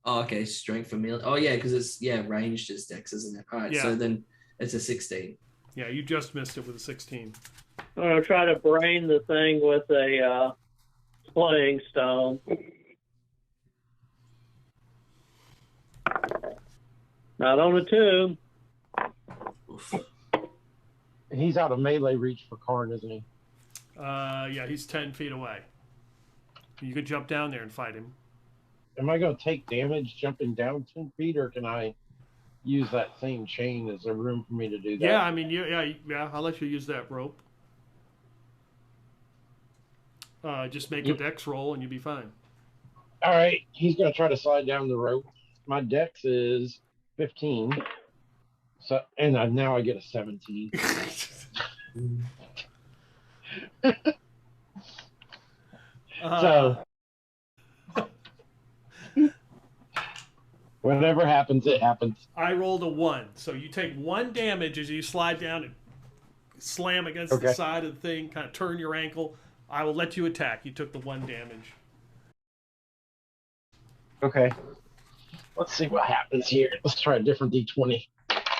Oh, okay. Strength for melee. Oh, yeah, because it's, ranged as dex, isn't it? All right, Yeah. so then it's a 16. Yeah, you just missed it with a 16. I'm going to try to brain the thing with a slaying stone. Not on a 2. Oof. He's out of melee reach for Karn, isn't he? Yeah, he's 10 feet away. You could jump down there and fight him. Am I going to take damage jumping down 10 feet, or can I use that same chain? Is there room for me to do that? Yeah, I mean, yeah, I'll let you use that rope. Just make a dex roll and you'll be fine. All right, he's going to try to slide down the rope. My dex is 15. So, and now I get a 17. So, whatever happens, it happens. I rolled a 1, so you take 1 damage as you slide down and slam against the side of the thing, kind of turn your ankle. I will let you attack. You took the 1 damage. Okay. Let's see what happens here. Let's try a different D20.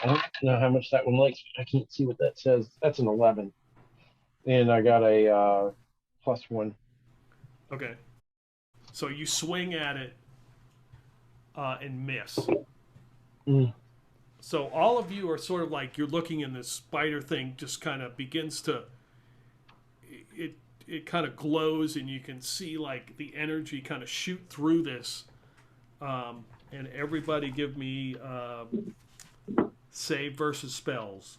I don't know how much that one likes. I can't see what that says. That's an 11. And I got a +1. Okay. So you swing at it and miss. So all of you are sort of like, you're looking in this spider thing, just kind of begins to, it kind of glows and you can see like the energy kind of shoot through this. And everybody give me save versus spells.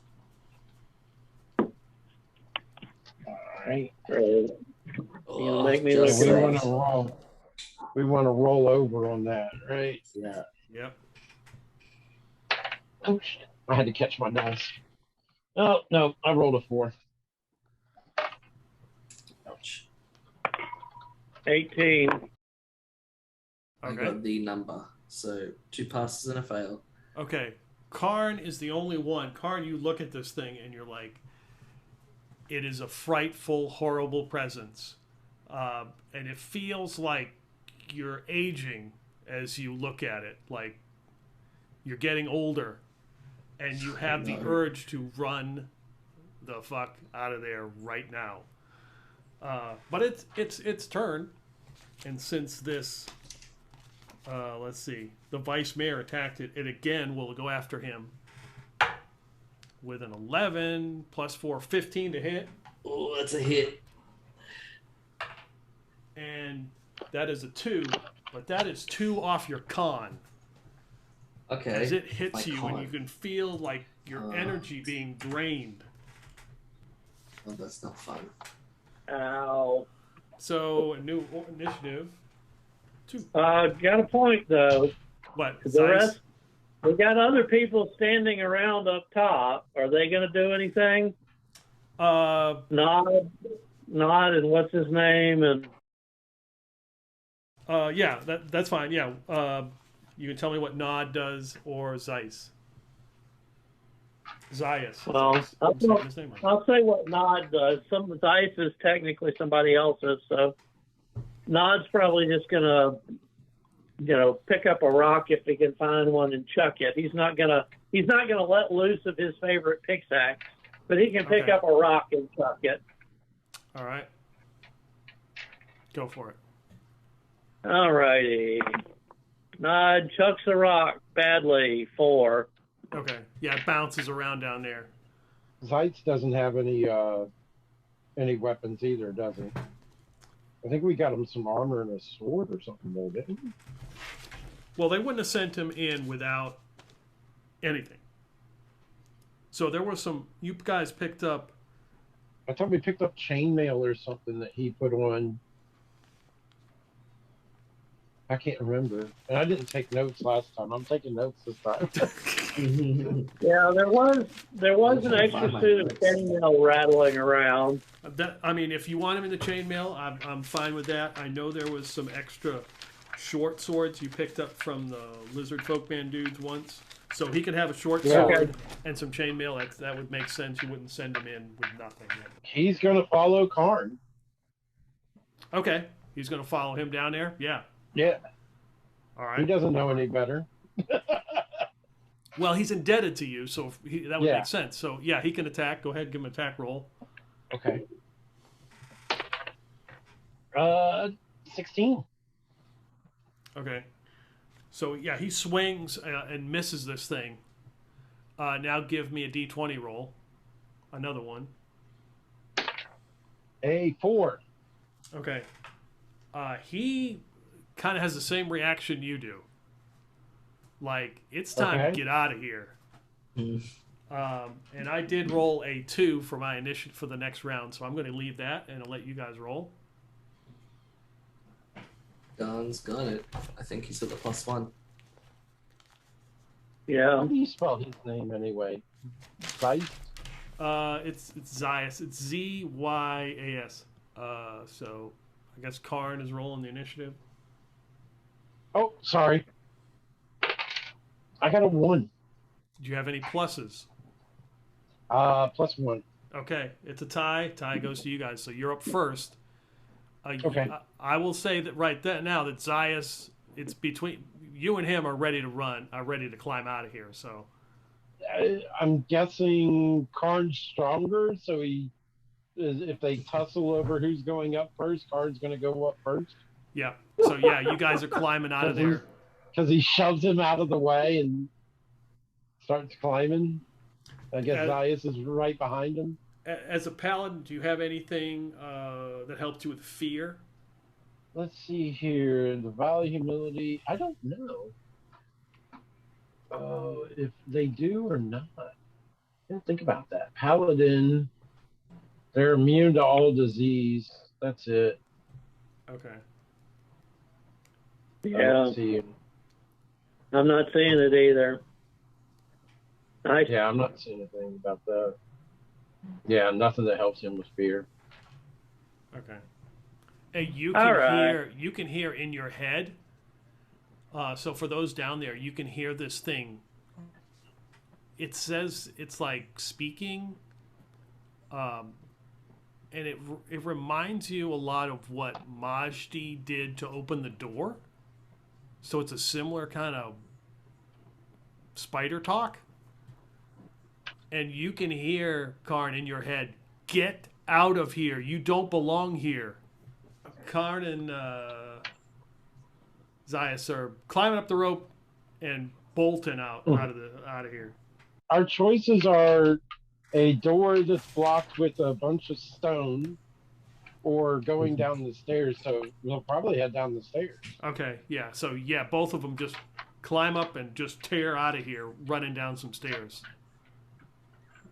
All right. You make me look we want to roll over on that, right? Yeah. Yep. Oh, shit. I had to catch my dice. Oh, no, I rolled a 4. Ouch. 18. I got the number. So 2 passes and a fail. Okay. Karn is the only one. Karn, you look at this thing and you're like, it is a frightful, horrible presence. And it feels like you're aging as you look at it. Like you're getting older. And you have the urge to run the fuck out of there right now. But it's its turn. And since this, let's see, the Vice Mayor attacked it, it again will go after him. with an 11 plus 4, 15 to hit. Oh, that's a hit. And that is a 2, but that is 2 off your con. Okay. As it hits My you, con. and you can feel like your energy being drained. Oh, that's not fun. Ow. So, a new initiative. 2. Got a point, though. What? The Size? rest, we got other people standing around up top. Are they going to do anything? Nod, and what's his name? And yeah, that's fine. Yeah. You can tell me what Nod does or Zeiss. Zeiss. Well, Zeiss. I'm saying his name right. I'll say what Nod does. Some Dice is technically somebody else's, so Nod's probably just gonna, pick up a rock if he can find one and chuck it. He's not gonna let loose of his favorite pickaxe, but he can pick up a rock and chuck it. All right. Go for it. All righty. Nod chucks a rock badly. 4. Okay. Yeah, it bounces around down there. Zeitz doesn't have any weapons either, does he? I think we got him some armor and a sword or something there, didn't we? Well, they wouldn't have sent him in without anything. So there was some. You guys picked up. I thought we picked up chainmail or something that he put on. I can't remember. And I didn't take notes last time. I'm taking notes this time. Yeah, there was an extra suit of chainmail rattling around. If you want him in the chainmail, I'm fine with that. I know there was some extra short swords you picked up from the lizard folkman dudes once, so he could have a short sword and some chainmail. That would make sense. You wouldn't send him in with nothing. He's gonna follow Karn. Okay, he's gonna follow him down there. Yeah. Yeah. All right. He doesn't know any better. Well, he's indebted to you, so that would make sense. So, yeah, he can attack. Go ahead, give him an attack roll. Okay. 16. Okay. So, yeah, he swings and misses this thing. Now give me a D20 roll. Another one. A 4. Okay. He kind of has the same reaction you do. Like, it's time to get out of here. And I did roll a 2 for my initiative for the next round, so I'm going to leave that and I'll let you guys roll. Don's got it. I think he's got the +1. Yeah. How do you spell his name anyway? Zeiss? It's Zeiss. It's Zyyas. So I guess Karn is rolling the initiative. Oh, sorry. I got a 1. Do you have any pluses? +1. Okay, it's a tie. Tie goes to you guys, so you're up first. Okay. I will say that right now that Zeiss, it's between you and him are ready to run, are ready to climb out of here. So I'm guessing Karn's stronger, so if they tussle over who's going up first, Karn's going to go up first. Yeah. So yeah, you guys are climbing out of there. Because he shoves him out of the way and starts climbing. I guess Zeiss is right behind him. As a paladin, do you have anything that helps you with fear? Let's see here. The Valley Humility. I don't know if they do or not. I didn't think about that. Paladin, they're immune to all disease. That's it. Okay. Yeah. I'm not seeing it either. Yeah, I'm not seeing anything about that. Yeah, nothing that helps him with fear. Okay. Hey, you can hear in your head. So for those down there, you can hear this thing. It says it's like speaking, and it reminds you a lot of what Majdi did to open the door. So it's a similar kind of spider talk. And you can hear, Karn, in your head, "Get out of here. You don't belong here." Karn and Zeiss are climbing up the rope and bolting out of here. our choices are a door that's blocked with a bunch of stone, or going down the stairs. So we'll probably head down the stairs. Okay, yeah. So yeah, both of them just climb up and just tear out of here, running down some stairs.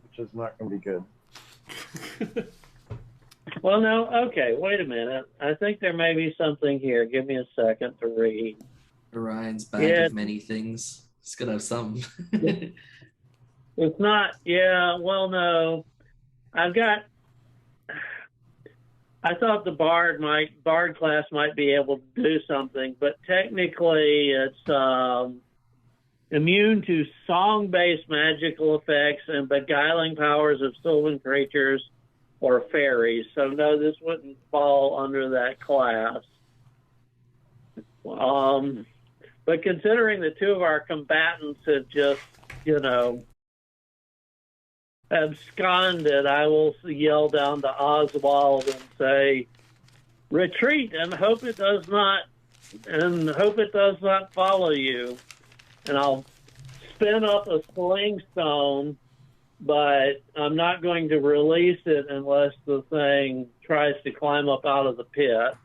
Which is not going to be good. Well, no, okay, wait a minute. I think there may be something here. Give me a second to read. Orion's bag of many things. It's got to have something. It's not, yeah, well, no. I thought the bard class might be able to do something, but technically it's immune to song-based magical effects and beguiling powers of sylvan creatures or fairies. So no, this wouldn't fall under that class. But considering the two of our combatants have just, absconded, I will yell down to Ozwald and say, "Retreat and hope it does not follow you." And I'll spin up a sling stone, but I'm not going to release it unless the thing tries to climb up out of the pit.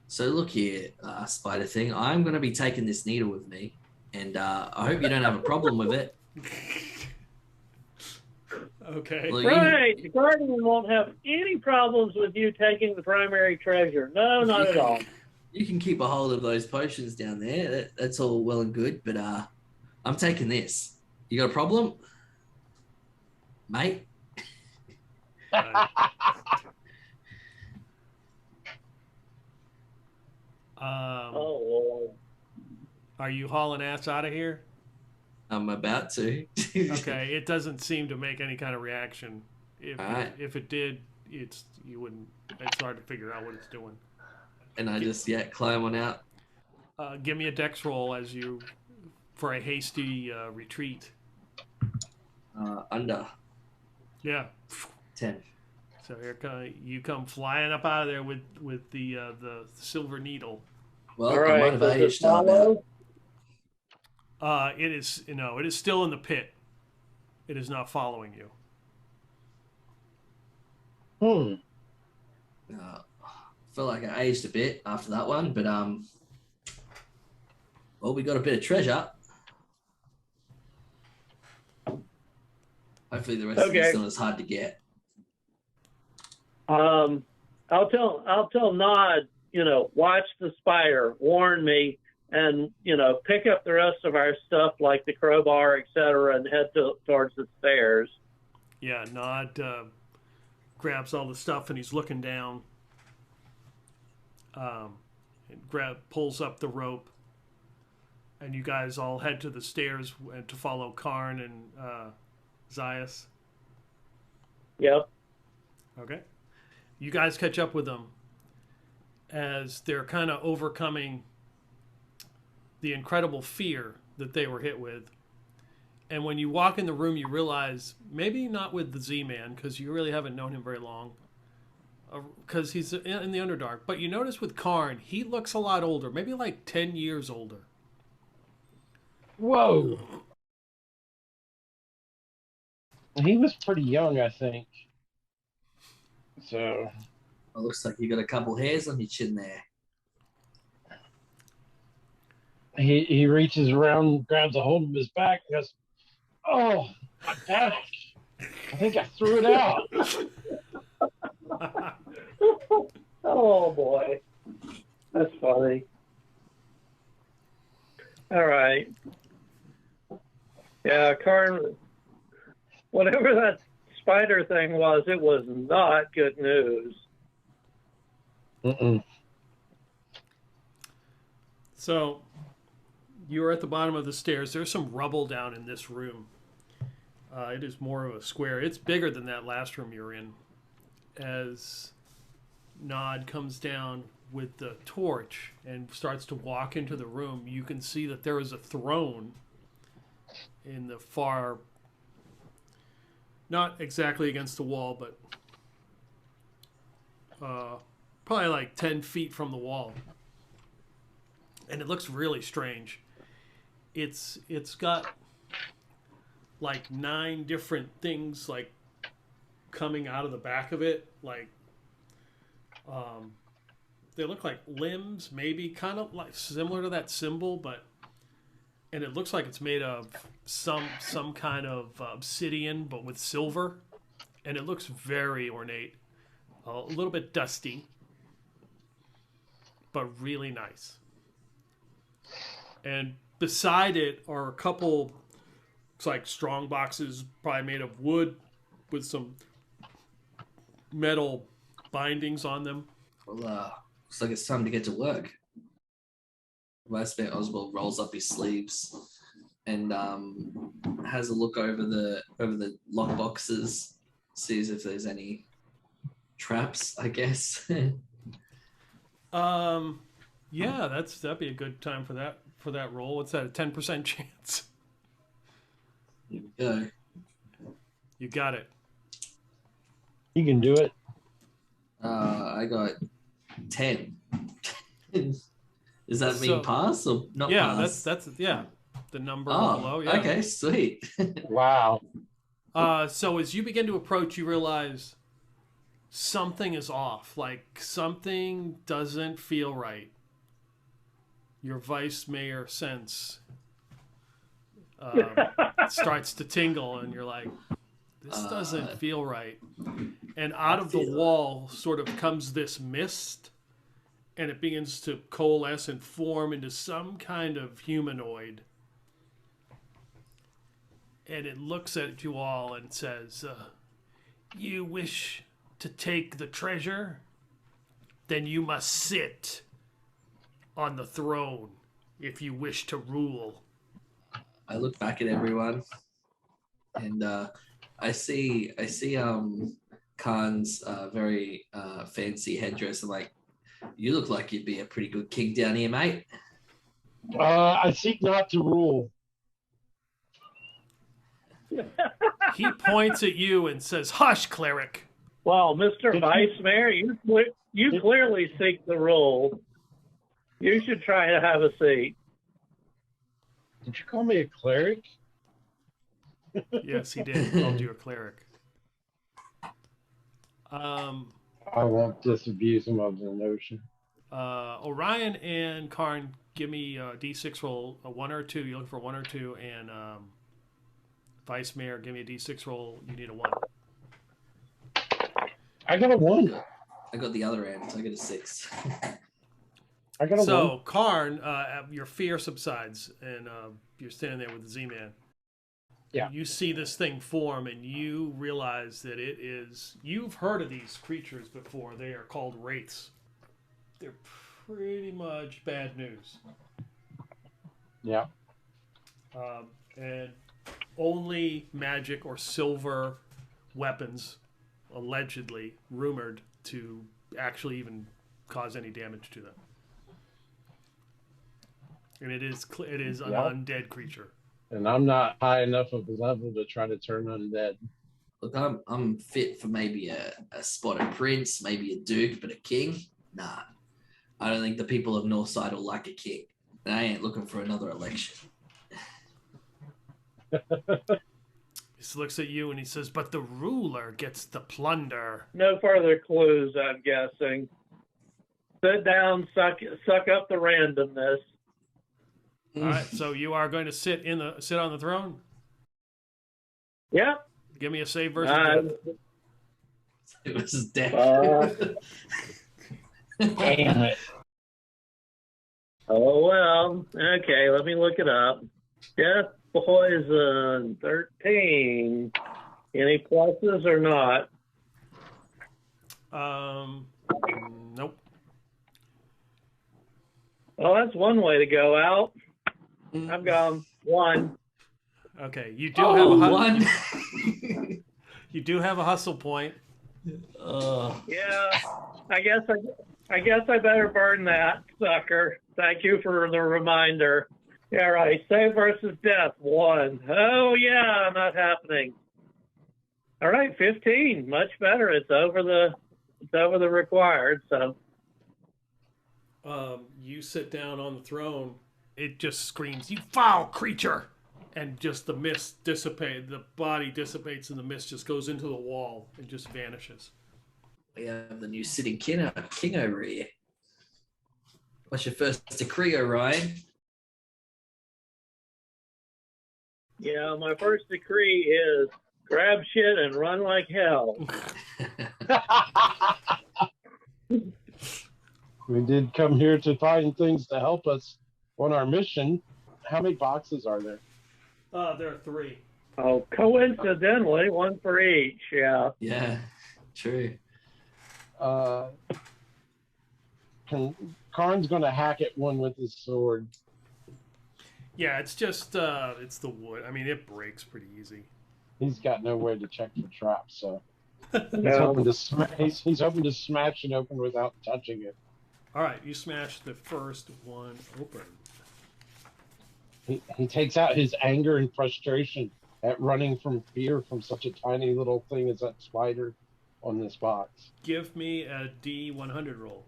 So look here, Spider Thing. I'm going to be taking this needle with me, and I hope you don't have a problem with it. Okay. Well, Right. The Guardian won't have any problems with you taking the primary treasure. No, not at all. You can keep a hold of those potions down there. That's all well and good, but I'm taking this. You got a problem, mate? Oh, Lord. Are you hauling ass out of here? I'm about to. Okay, it doesn't seem to make any kind of reaction. Alright. If it did, it's hard to figure out what it's doing. And I just climb on out. Give me a dex roll for a hasty retreat. Under Yeah. 10. So you come flying up out of there with the silver needle. Well, All I right, might have does it aged out. follow? It is still in the pit. It is not following you. Felt like I aged a bit after that one, but well, we got a bit of treasure. Hopefully the rest of it's not as hard to get. I'll tell Nod, watch the spider, warn me, and, pick up the rest of our stuff like the crowbar, etc., and head towards the stairs. Yeah, Nod grabs all the stuff and he's looking down. And pulls up the rope, and you guys all head to the stairs to follow Karn and Zias. Yep. Okay. You guys catch up with them as they're kind of overcoming the incredible fear that they were hit with. And when you walk in the room, you realize, maybe not with the Z-Man, because you really haven't known him very long, because he's in the Underdark. But you notice with Karn, he looks a lot older, maybe like 10 years older. Whoa. He was pretty young, I think. So. It looks like you got a couple hairs on your chin there. He reaches around, grabs a hold of his back, and goes, "Oh, my back. I think I threw it out." Oh, boy. That's funny. All right. Yeah, Karn, whatever that spider thing was, it was not good news. So, you're at the bottom of the stairs. There's some rubble down in this room. It is more of a square. It's bigger than that last room you were in. As Nod comes down with the torch and starts to walk into the room, you can see that there is a throne in the far, not exactly against the wall, but probably like 10 feet from the wall. And it looks really strange. It's got like 9 different things like coming out of the back of it, like they look like limbs, maybe kind of like similar to that symbol, and it looks like it's made of some kind of obsidian, but with silver, and it looks very ornate, a little bit dusty, but really nice. And beside it are a couple, it's like strong boxes, probably made of wood, with some metal bindings on them. Well, looks like it's time to get to work. Vice Mayor Ozwald rolls up his sleeves and has a look over the lock boxes, sees if there's any traps, I guess. Yeah, that'd be a good time for that roll. What's that? A 10% chance? Here we go. You got it. You can do it. I got 10. Does that mean pass or not pass? That's the number below. Yeah. Okay, sweet. Wow. So as you begin to approach, you realize something is off. Like something doesn't feel right. Your vice mayor sense starts to tingle, and you're like, this doesn't feel right. And out of the wall sort of comes this mist, and it begins to coalesce and form into some kind of humanoid. And it looks at you all and says, you wish to take the treasure? Then you must sit on the throne if you wish to rule. I look back at everyone, and I see Karn's very fancy headdress. I'm like, you look like you'd be a pretty good king down here, mate. I seek not to rule. He points at you and says, hush, cleric. Well, Mr. Vice Mayor, you clearly seek the role. You should try to have a seat. Did you call me a cleric? Yes, he did. He called you a cleric. I won't disabuse him of the notion. Orion and Karn, give me a D6 roll, a 1 or 2. You're looking for 1 or 2, and Vice Mayor, give me a D6 roll. You need a 1. I got a 1. I got the other end. I got a 6. I got a 1. So, Karn, your fear subsides, and you're standing there with the Z-Man. Yeah. You see this thing form, and you realize that it is... You've heard of these creatures before. They are called wraiths. They're pretty much bad news. Yeah. And only magic or silver weapons, allegedly rumored to actually even cause any damage to them. And it is an undead creature. And I'm not high enough of a level to try to turn undead. Look, I'm fit for maybe a spotted prince, maybe a duke, but a king? Nah. I don't think the people of Northside will like a king. And I ain't looking for another election. He looks at you and he says, but the ruler gets the plunder. No further clues, I'm guessing. Sit down, suck up the randomness. All right, so you are going to sit on the throne? Yep. Give me a save versus death. It was death. Damn it. Oh, well. Okay, let me look it up. Death poison, 13. Any pluses or not? Nope. Well, that's one way to go out. I've gone 1. Okay, you do have a 1. You do have a hustle point. Yeah, I guess I better burn that sucker. Thank you for the reminder. Yeah, right. Save versus death 1. Oh yeah, not happening. All right, 15. Much better. It's over the required. So. You sit down on the throne. It just screams, "You foul creature!" and just the mist dissipates. The body dissipates, and the mist just goes into the wall and just vanishes. We have the new sitting king over here. What's your first decree, Orion? Yeah, my first decree is grab shit and run like hell. We did come here to find things to help us on our mission. How many boxes are there? There are 3. Oh, coincidentally, one for each. Yeah. Yeah, true. Karn's going to hack at one with his sword. Yeah, it's just it's the wood. I mean, it breaks pretty easy. He's got no way to check for traps, so he's No. hoping to he's hoping to smash it open without touching it. All right, you smash the first one open. He takes out his anger and frustration at running from fear from such a tiny little thing as that spider on this box. Give me a D100 roll.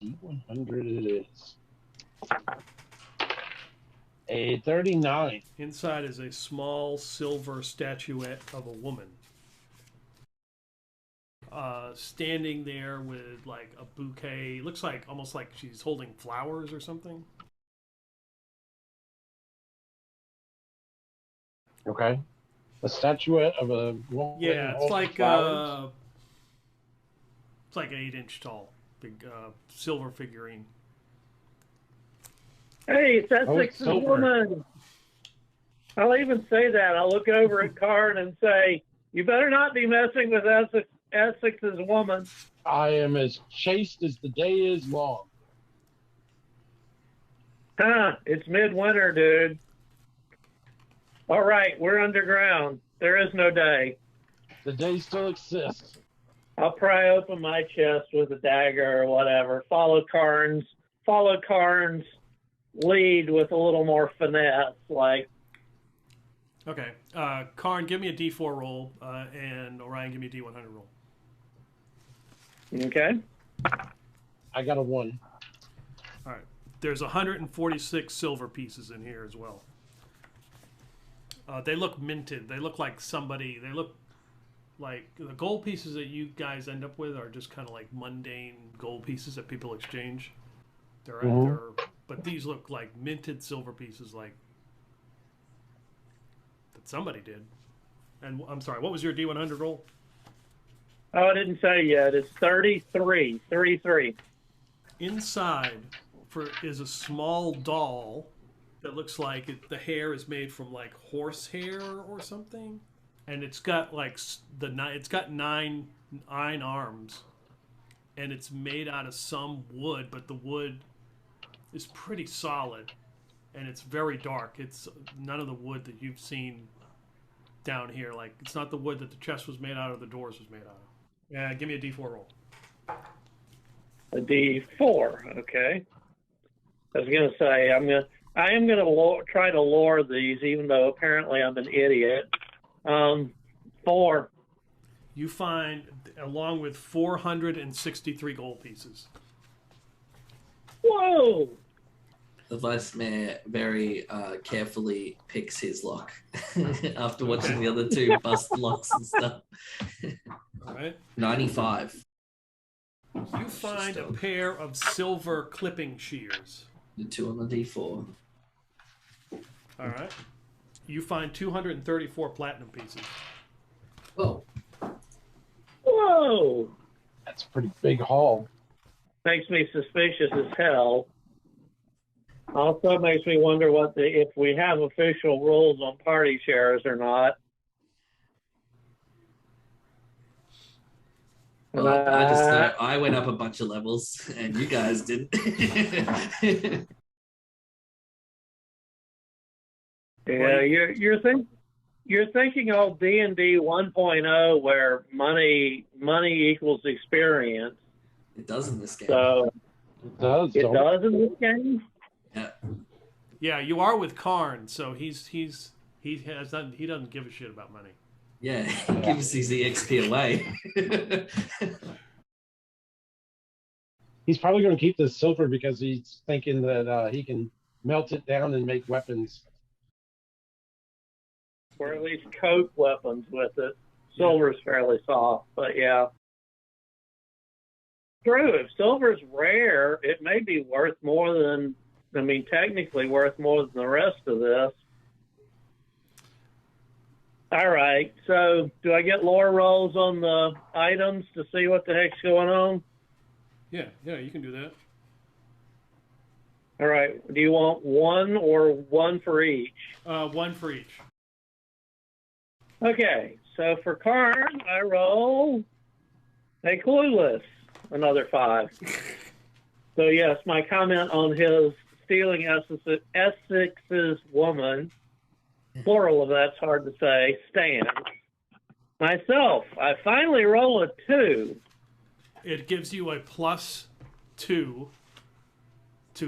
D100 it is. A 39. Inside is a small silver statuette of a woman. Standing there with like a bouquet. Looks like almost like she's holding flowers or something. Okay. A statuette of a woman. Yeah, it's like an 8-inch tall, big silver figurine. Hey, it's Essex's silver. woman. I'll even say that. I'll look over at Karn and say, you better not be messing with Essex's woman. I am as chaste as the day is long. Huh, it's midwinter, dude. All right, we're underground. There is no day. The day still exists. I'll pry open my chest with a dagger or whatever. Follow Karn's lead with a little more finesse, like. Okay, Karn, give me a D4 roll, and Orion, give me a D100 roll. Okay. I got a 1. All right, there's 146 silver pieces in here as well. They look minted. They look like they look like the gold pieces that you guys end up with are just kind of like mundane gold pieces that people exchange. But these look like minted silver pieces, like that somebody did. And I'm sorry, what was your D100 roll? Oh, I didn't say yet. It's 33. 33. Inside is a small doll that looks like the hair is made from like horse hair or something, and it's got like it's got nine arms, and it's made out of some wood, but the wood is pretty solid, and it's very dark. It's none of the wood that you've seen down here. Like it's not the wood that the chest was made out of, the doors was made out of. Yeah, give me a D4 roll. A D4. Okay. I was gonna say I am gonna try to lure these, even though apparently I'm an idiot. 4. You find, along with 463 gold pieces. Whoa! The Vice Mayor very carefully picks his lock after watching the other 2 bust locks and stuff. All right. 95. You find a pair of silver clipping shears. The 2 on the D4. All right. You find 234 platinum pieces. Oh, Whoa! That's a pretty big haul. Makes me suspicious as hell. Also makes me wonder if we have official rules on party shares or not. well, I just know I went up a bunch of levels and you guys didn't. Yeah, you're thinking old D&D 1.0 where money equals experience. It does in this game. So It does. it does in this game. Yeah. Yeah, you are with Karn, so he doesn't give a shit about money. Yeah, he gives his EXP away. He's probably going to keep the silver because he's thinking that he can melt it down and make weapons or at least coat weapons with it. Silver's fairly soft, but yeah. True, if silver's rare, it may be worth more than, technically worth more than the rest of this. All right, so do I get lore rolls on the items to see what the heck's going on? Yeah, you can do that. All right, do you want one or one for each? One for each. Okay, so for Karn, I roll a clueless, another 5. So yes, my comment on his stealing Essex's woman, plural of that's hard to say, stands. Myself, I finally roll a 2. It gives you a +2 to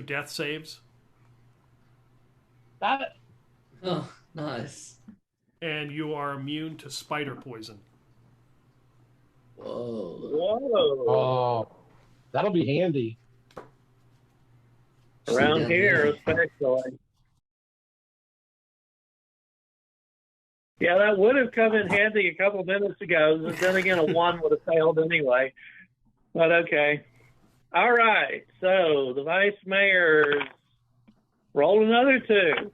death saves. That Oh, nice. And you are immune to spider poison. Whoa. Whoa. oh, that'll be handy. Around Down here, especially. Yeah, that would have come in handy a couple minutes ago. But then again, a 1 would have failed anyway. But okay. All right. So the Vice Mayor's rolled another 2.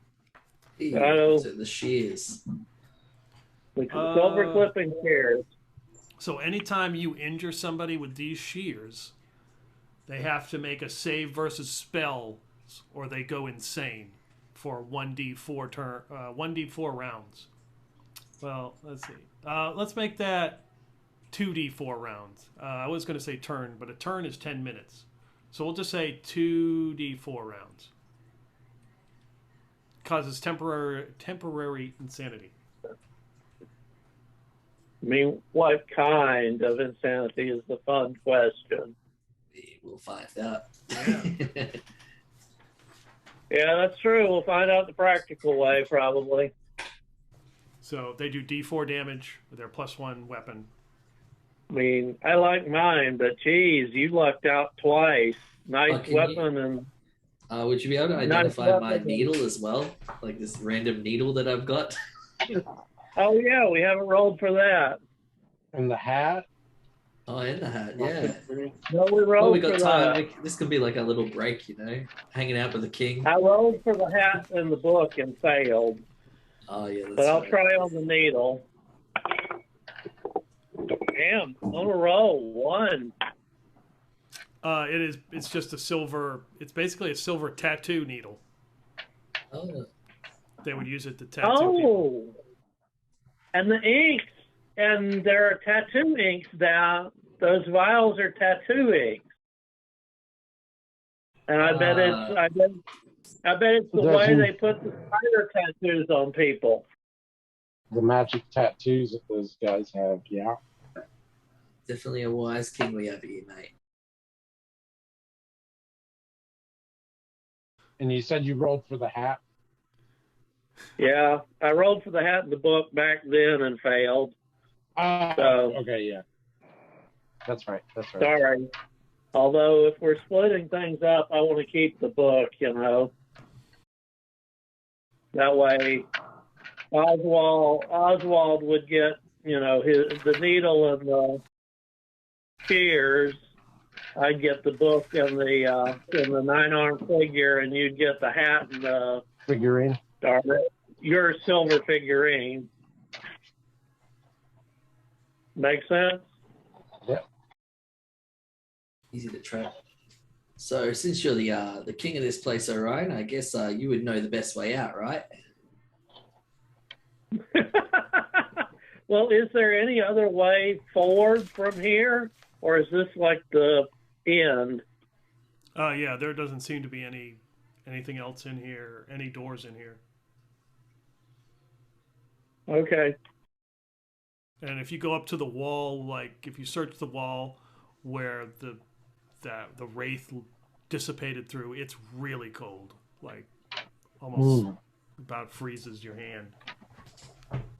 So the shears. With silver clipping shears. So anytime you injure somebody with these shears, they have to make a save versus spells, or they go insane for 1d4 rounds. Well, let's see. Let's make that 2d4 rounds. I was going to say turn, but a turn is 10 minutes. So we'll just say 2d4 rounds. Causes temporary insanity. What kind of insanity is the fun question? We'll find out. Yeah, that's true. We'll find out the practical way, probably. So they do d4 damage with their +1 weapon. I like mine, but geez, you lucked out twice. Nice weapon and... would you be able to identify my needle as well? Like this random needle that I've got? Oh, yeah, we haven't rolled for that. And the hat? Oh, in the hat, yeah. No, we rolled We got for time. that. This could be like a little break, hanging out with the king. I rolled for the hat in the book and failed. Oh, yeah. That's But I'll right. try on the needle. Damn, on a roll. 1. It's just a silver. It's basically a silver tattoo needle. Oh. They would use it to tattoo people. And the inks, and there are tattoo inks down. Those vials are tattoo inks. And I bet it's the way they put the spider tattoos on people. The magic tattoos that those guys have, yeah. Definitely a wise king we have here, mate. And you said you rolled for the hat? Yeah, I rolled for the hat in the book back then and failed. Okay, yeah. That's right. Sorry. Although if we're splitting things up, I want to keep the book, That way, Ozwald would get, the needle and the shears. I'd get the book and the 9-armed figure, and you'd get the hat and the figurine. Your silver figurine. Make sense? Yep. Easy to track. So since you're the king of this place, Orion, I guess you would know the best way out, right? Well, is there any other way forward from here, or is this like the end? Yeah, there doesn't seem to be anything else in here, any doors in here. Okay. And if you go up to the wall, like if you search the wall where the wraith dissipated through, it's really cold, like almost about freezes your hand.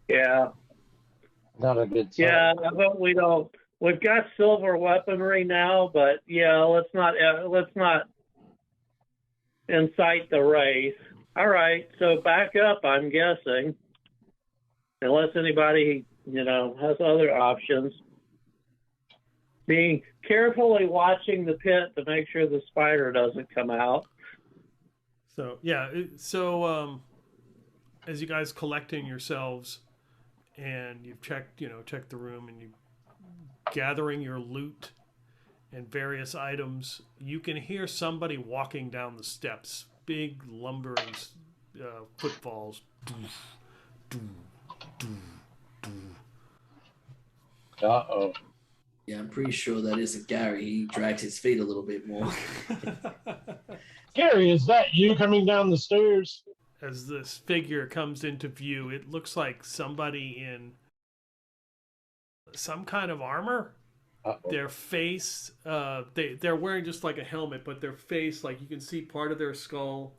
Yeah. Not a good sign. Yeah, but we don't. We've got silver weaponry now, but yeah, let's not incite the wraith. All right, so back up. I'm guessing. unless anybody, has other options. Being carefully watching the pit to make sure the spider doesn't come out. So as you guys collecting yourselves, and you've checked the room, and you gathering your loot and various items, you can hear somebody walking down the steps. Big lumbering footfalls. Uh-oh. Yeah, I'm pretty sure that isn't Gary. He dragged his feet a little bit more. Gary, is that you coming down the stairs? As this figure comes into view, it looks like somebody in some kind of armor. Uh-oh. Their face, they're wearing just like a helmet, but their face, like you can see part of their skull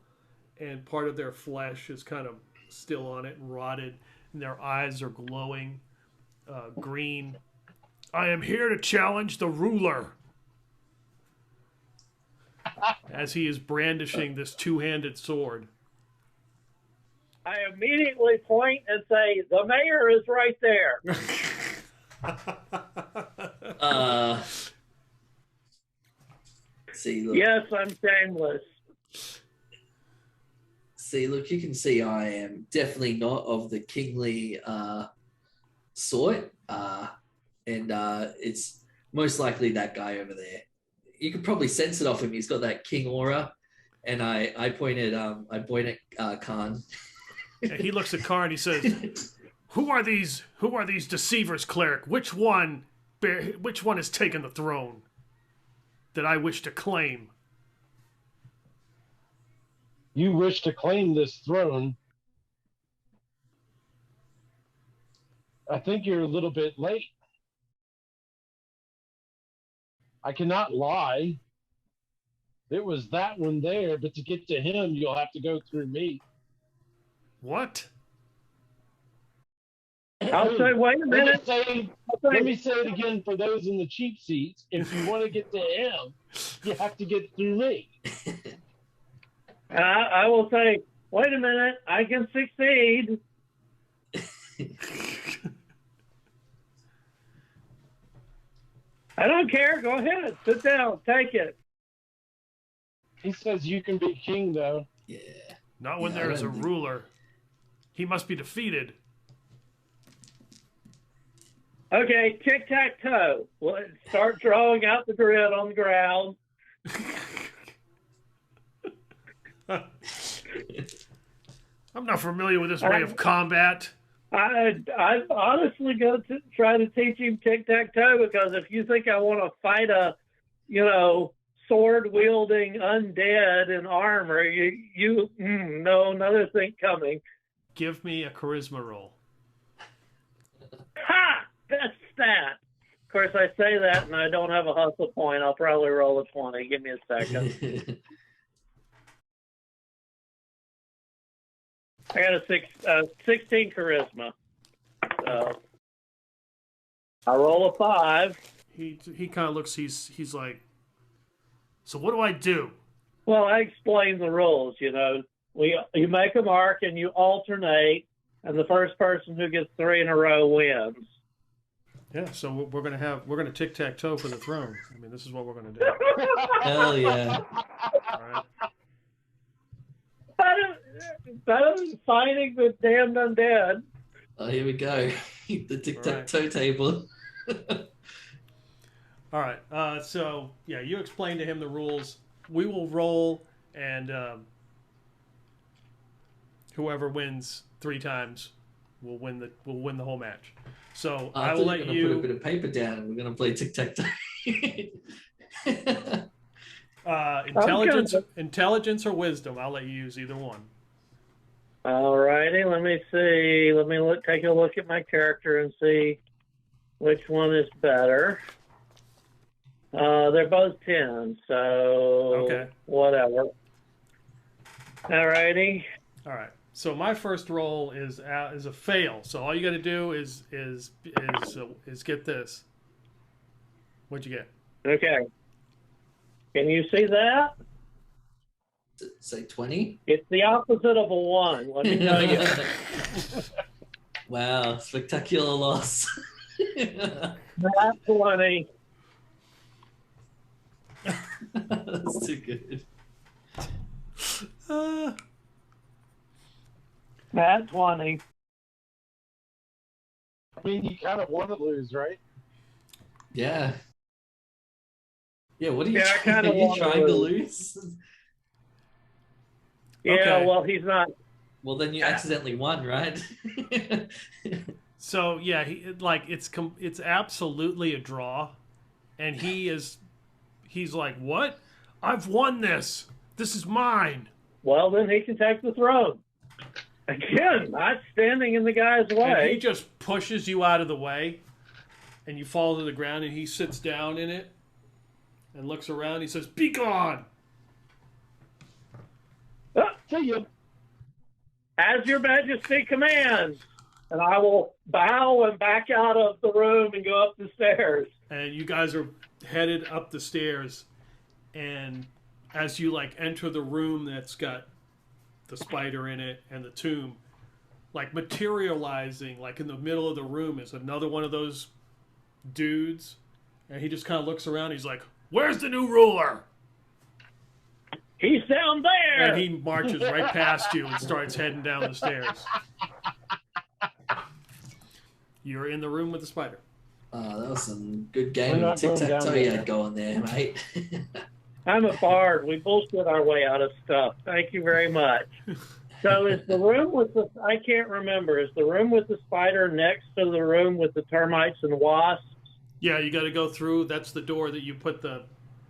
and part of their flesh is kind of still on it and rotted, and their eyes are glowing green. I am here to challenge the ruler. As he is brandishing this two-handed sword. I immediately point and say, the mayor is right there. See, look. Yes, I'm shameless. See, look, you can see I am definitely not of the kingly sort. And it's most likely that guy over there. You could probably sense it off him. He's got that king aura. And I point at Karn. And he looks at Karn. He says, "Who are these deceivers, cleric? Which one has taken the throne that I wish to claim?" You wish to claim this throne. I think you're a little bit late. I cannot lie. It was that one there, but to get to him, you'll have to go through me. What? I'll say, wait a minute. Let me say it again for those in the cheap seats. If you want to get to him, you have to get through me. I will say, wait a minute, I can succeed. I don't care. Go ahead. Sit down. Take it. He says you can be king, though. Yeah. Not when there is a ruler. He must be defeated. Okay, tic-tac-toe. Well, start drawing out the grid on the ground. I'm not familiar with this way of combat. I'm honestly going to try to teach him tic-tac-toe, because if you think I want to fight a, sword-wielding undead in armor, no, another thing coming. Give me a charisma roll. Ha! That's that. Of course, I say that and I don't have a hustle point. I'll probably roll a 20. Give me a second. I got a 16 charisma. So I roll a 5. He kind of looks. He's like, so what do I do? Well, I explain the rules. You make a mark and you alternate, and the first person who gets 3 in a row wins. Yeah. So we're gonna tic-tac-toe for the throne. I mean, this is what we're gonna do. Hell yeah! All right. Better than fighting the damned undead. Oh, here we go. The tic-tac-toe table. All right. So yeah, you explain to him the rules. We will roll, and whoever wins 3 times will win the whole match. So I will let you put a bit of paper down, and we're gonna play tic-tac-toe. Intelligence or wisdom. I'll let you use either one. All righty. Let me see. Let me take a look at my character and see which one is better. They're both 10, so okay. Whatever. All righty. All right. So my first roll is a fail. So all you got to do is get this. What'd you get? Okay. Can you see that? Say 20. It's the opposite of a 1. Let me tell you. Wow, spectacular loss. That's 20. That's too good. That's 20. I mean, you kind of want to lose, right? Yeah. Yeah, what are you Yeah, I trying, kinda are you want to trying to lose. lose? Yeah, Okay. well, he's not. Well, then you accidentally won, right? So yeah, it's absolutely a draw, and he's like, "What? I've won this. This is mine." Well, then he can take the throne. Again, not standing in the guy's And he way. just pushes you out of the way, and you fall to the ground, and he sits down in it and looks around. He says, "Be gone." See you. As your majesty commands. And I will bow and back out of the room and go up the stairs. And you guys are headed up the stairs, and as you enter the room that's got the spider in it and the tomb, materializing in the middle of the room is another one of those dudes, and he just kind of looks around. He's like, "Where's the new ruler?" He's down there. And he marches right past you and starts heading down the stairs. You're in the room with the spider. Oh, that was some good We're game not of going tic-tac-toe down you there. had going there, mate. I'm a bard. We bullshit our way out of stuff. Thank you very much. So is the room with the, I can't remember, is the room with the spider next to the room with the termites and wasps? Yeah, you got to go through. That's the door that you put the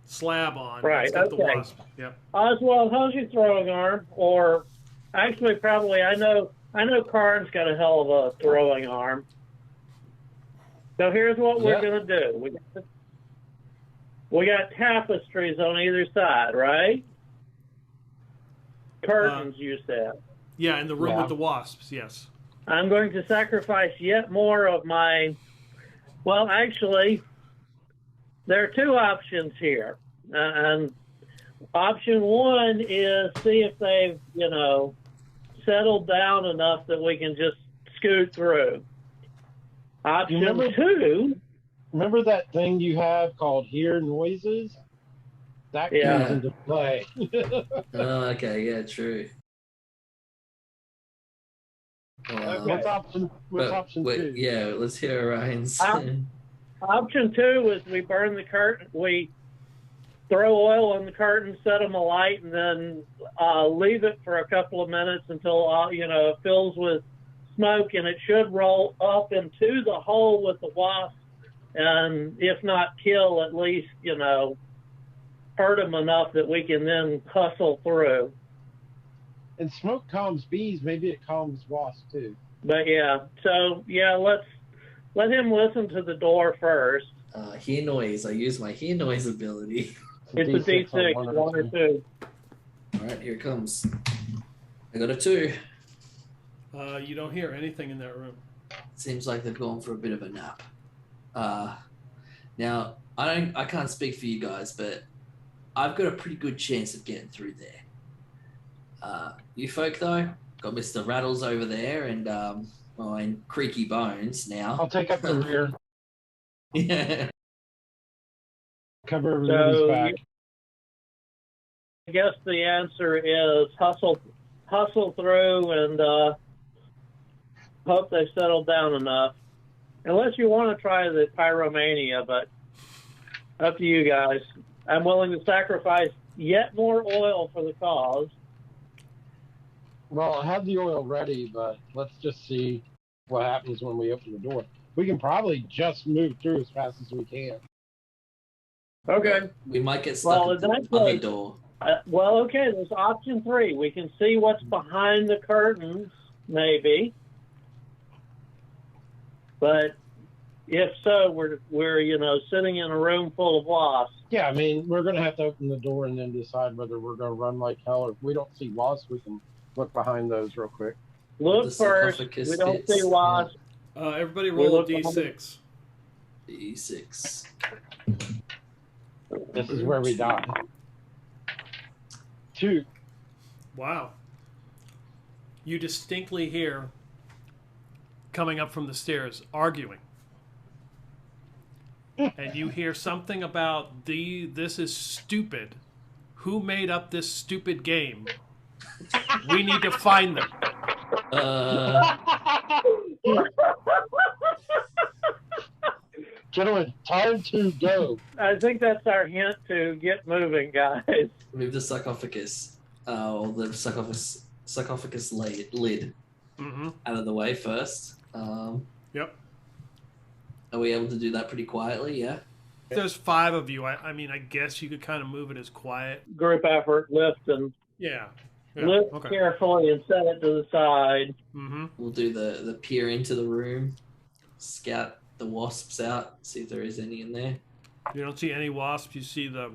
slab on. Right, It's got the okay. wasp. Yep. Oswald, how's your throwing arm? Or actually, probably, I know Karn's got a hell of a throwing arm. So here's what we're going to do. We got tapestries on either side, right? Curtains, you said. Yeah, in the room Yeah. with the wasps, yes. I'm going to sacrifice yet more of my... Well, actually, there are two options here. And option one is see if they've, settled down enough that we can just scoot through. Option two... Remember that thing you have called hear noises? That Yeah. comes into play. Oh, okay, yeah, true. What's option two? Yeah, let's hear Orion's. Option two is we burn the curtain, we throw oil on the curtain, set them alight, and then leave it for a couple of minutes until, it fills with smoke, and it should roll up into the hole with the wasp, and if not kill, at least, hurt them enough that we can then hustle through. And smoke calms bees. Maybe it calms wasps too. But yeah, so yeah, let him listen to the door first. Hear noise. I use my hear noise ability. It's a D6, on one or two. All right, here it comes. I got a 2. You don't hear anything in that room. Seems like they've gone for a bit of a nap. Now I can't speak for you guys, but I've got a pretty good chance of getting through there. You folk though, got Mr. Rattles over there, and and Creaky Bones now. I'll take up the rear. Yeah. Cover everybody's back. I guess the answer is hustle through and hope they've settled down enough. Unless you want to try the pyromania, but up to you guys. I'm willing to sacrifice yet more oil for the cause. Well, I have the oil ready, but let's just see what happens when we open the door. We can probably just move through as fast as we can. Okay. We might get stuck Well, at the in that other case- door. Okay, there's option 3. We can see what's behind the curtains, maybe. But if so, we're sitting in a room full of wasps. Yeah, I mean, we're going to have to open the door and then decide whether we're going to run like hell, or if we don't see wasps, we can look behind those real quick. Look The first. sarcophagus We don't hits. see wasps. Everybody We roll a look behind- d6. D6. This is where we die. 2. Wow. You distinctly hear coming up from the stairs, arguing. And you hear something about this is stupid. Who made up this stupid game? We need to find them. Gentlemen, time to go. I think that's our hint to get moving, guys. Move the sarcophagus, or the sarcophagus lid out of the way first. Yep. Are we able to do that pretty quietly? Yeah. There's 5 of you. I mean, I guess you could kind of move it as quiet. Group effort, lift and Yeah. lift Okay. carefully and set it to the side. We'll do the peer into the room, scout the wasps out, see if there is any in there. You don't see any wasps. You see the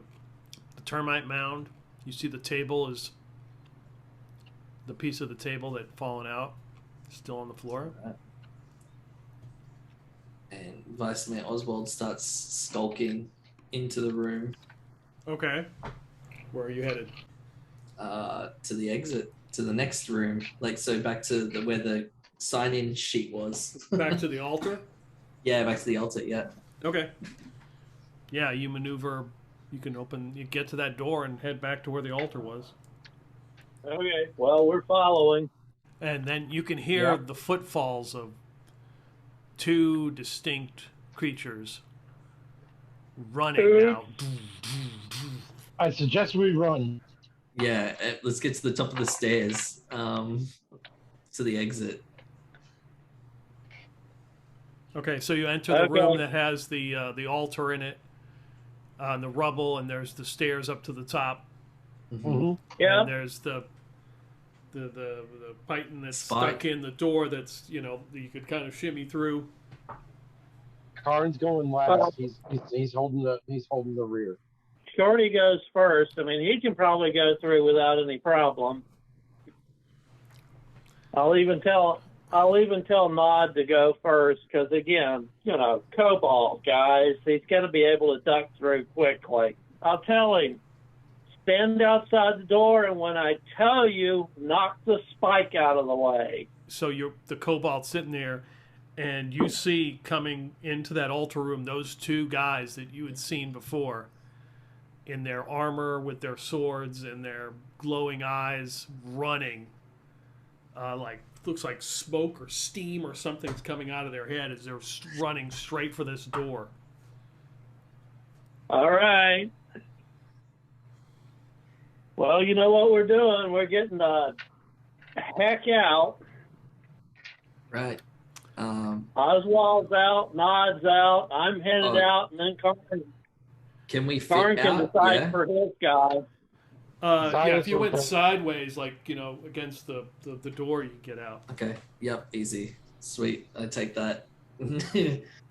termite mound. You see the table is the piece of the table that fallen out, still on the floor. And Vice Mayor Ozwald starts skulking into the room. Okay. Where are you headed? To the exit, to the next room. Like, so back to where the sign-in sheet was. Back to the altar? Yeah, back to the altar, yeah. Okay. Yeah, you maneuver. You get to that door and head back to where the altar was. Okay, well, we're following. And then you can hear the footfalls of 2 distinct creatures running now. I suggest we run. Yeah, let's get to the top of the stairs, to the exit. Okay, so you enter the room that has the altar in it, the rubble, and there's the stairs up to the top. Yeah. And there's the python that's stuck in the door. That's you could kind of shimmy through. Karn's going last. He's holding the rear. Shorty goes first. I mean, he can probably go through without any problem. I'll even tell Nod to go first because, again, Cobalt, guys, he's going to be able to duck through quickly. I'll tell him, stand outside the door, and when I tell you, knock the spike out of the way. So the Cobalt sitting there, and you see coming into that altar room those 2 guys that you had seen before in their armor with their swords and their glowing eyes running looks like smoke or steam or something's coming out of their head as they're running straight for this door. All right. Well, you know what we're doing. We're getting the heck out. Right. Oswald's out, Nod's out, I'm headed out, and then can we fit Karn can out? decide for his guy. If you went sideways, against the door, you get out. Okay. Yep. Easy. Sweet. I take that.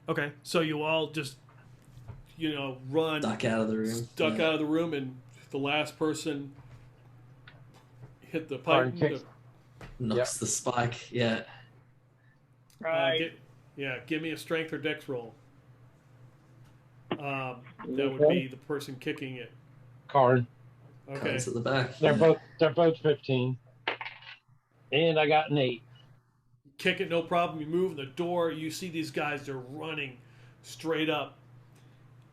Okay. So you all just, run. Duck out of the room. Duck out of the room, and the last person hit the pipe. Knocks the spike. Yeah. Right. Give me a strength or dex roll. That would be the person kicking it. Karn. Okay. Karn's at the back. They're both 15. And I got an 8. Kick it, no problem. You move in the door. You see these guys. They're running straight up,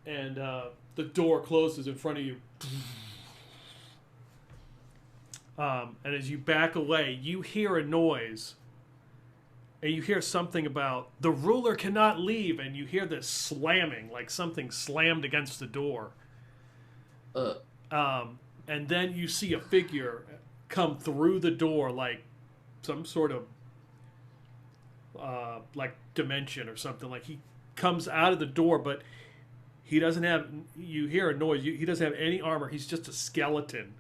and the door closes in front of you. And as you back away, you hear a noise. And you hear something about, the ruler cannot leave, and you hear this slamming, like something slammed against the door. And then you see a figure come through the door like some sort of like dimension or something. Like he comes out of the door, but he doesn't have, you hear a noise, he doesn't have any armor. He's just a skeleton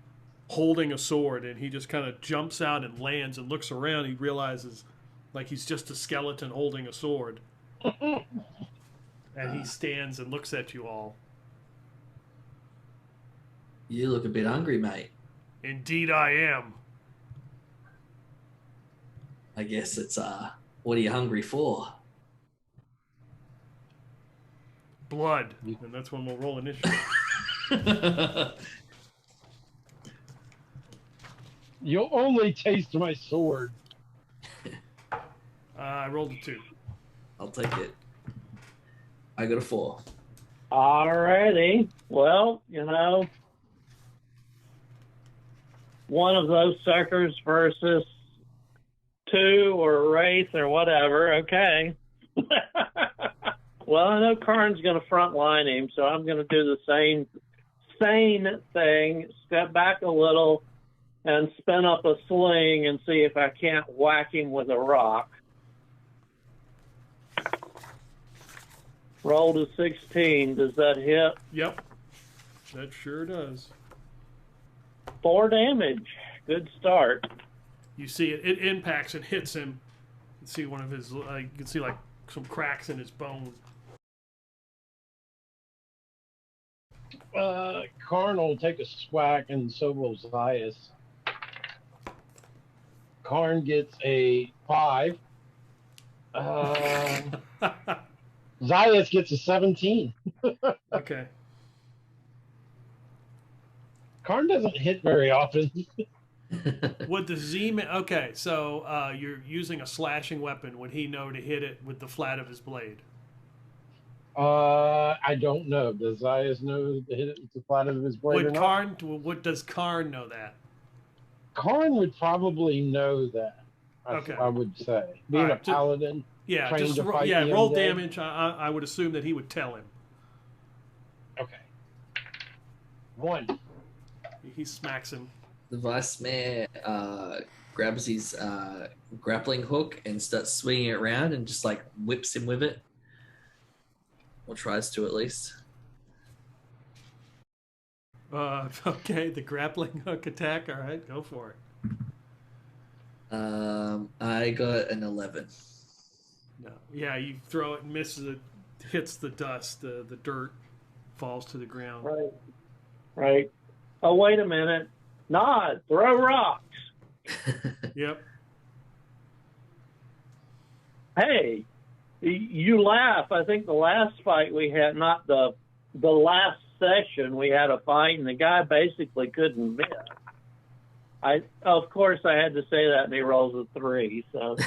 holding a sword, and he just kind of jumps out and lands and looks around. He realizes like he's just a skeleton holding a sword. And he stands and looks at you all. You look a bit hungry, mate. Indeed I am. I guess it's, what are you hungry for? Blood. And that's when we'll roll initiative. You'll only taste my sword. I rolled a 2. I'll take it. I got a 4. Alrighty. Well, one of those suckers versus 2 or Wraith or whatever. Okay. Well, I know Karn's going to front line him, so I'm going to do the same sane thing, step back a little, and spin up a sling and see if I can't whack him with a rock. Rolled a 16. Does that hit? Yep. That sure does. 4 damage. Good start. You see it impacts and hits him. You can see one of his, you can see like some cracks in his bone. Karn will take a swack, and so will Zias. Karn gets a 5. Zias gets a 17. Okay. Karn doesn't hit very often. Would the Z-Man... Okay, so you're using a slashing weapon. Would he know to hit it with the flat of his blade? I don't know. Does Zias know to hit it with the flat of his blade or not? Does Karn know that? Karn would probably know that. Okay. I would say. Being right, a paladin. Yeah, trained just to fight the roll undead. damage. I would assume that he would tell him. Okay. 1. He smacks him. The Vice Mayor grabs his grappling hook and starts swinging it around and just like whips him with it. Or tries to, at least. Okay, the grappling hook attack. All right, go for it. I got an 11. No, yeah, you throw it and misses it, hits the dust, the dirt falls to the ground. Right. Oh, wait a minute. Nod, throw rocks. Yep. Hey, you laugh. I think the last fight we had, not the last session, we had a fight and the guy basically couldn't miss. Of course, I had to say that, and he rolls a 3. So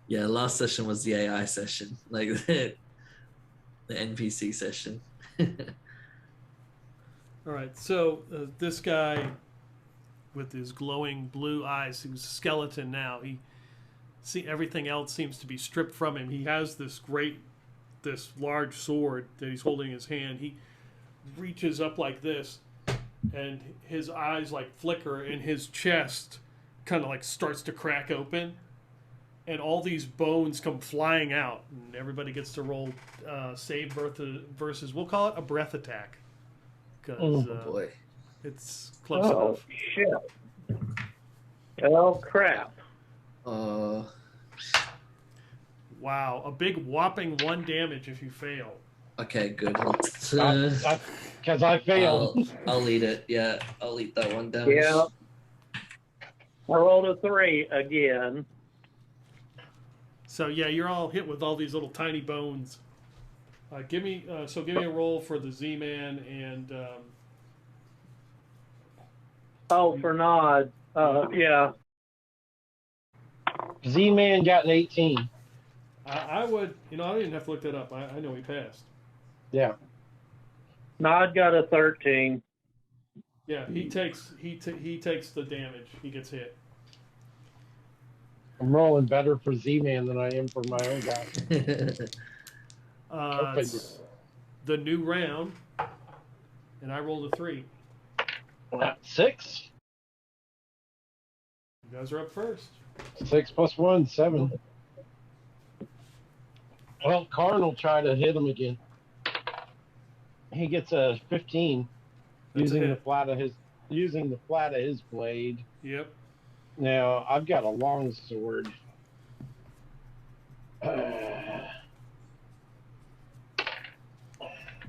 Yeah, last session was the AI session, like the NPC session. All right, so this guy with his glowing blue eyes, who's a skeleton now, everything else seems to be stripped from him. He has this large sword that he's holding in his hand. He reaches up like this, and his eyes like flicker, and his chest kind of like starts to crack open, and all these bones come flying out, and everybody gets to roll save versus, we'll call it a breath attack, because Boy. it's close oh enough. shit! Oh crap! Wow, a big whopping 1 damage if you fail. Okay, good. Because I failed. I'll eat it. Yeah, I'll eat that 1 damage. Yeah. I rolled a 3 again. So yeah, you're all hit with all these little tiny bones. Give me a roll for the Z-Man and. For Nod. Yeah. Z-Man got an 18. I would, I didn't have to look that up. I know he passed. Yeah. Nod got a 13. Yeah, he takes the damage. He gets hit. I'm rolling better for Z-Man than I am for my own guy. It's the new round, and I rolled a 3. 6. You guys are up first. 6 plus 1, 7. Well, Karn will try to hit him again. He gets a 15 using the flat of his blade. Yep. Now I've got a long sword.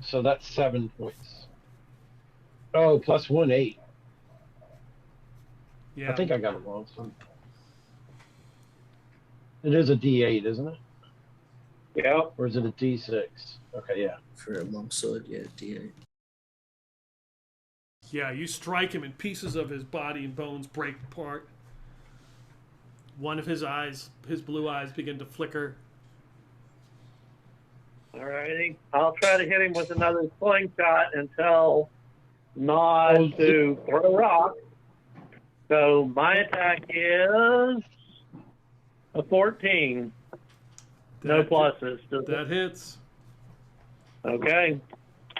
So that's 7 points. Oh, plus 1, 8. Yeah. I think I got it wrong. It is a D8, isn't it? Yeah. Or is it a D6? Okay, yeah. For a longsword, yeah, D8. Yeah, you strike him and pieces of his body and bones break apart. one of his eyes, his blue eyes, begin to flicker. Alrighty. I'll try to hit him with another slingshot and tell Nod to throw rock. So my attack is a 14. No pluses. That hits. Okay.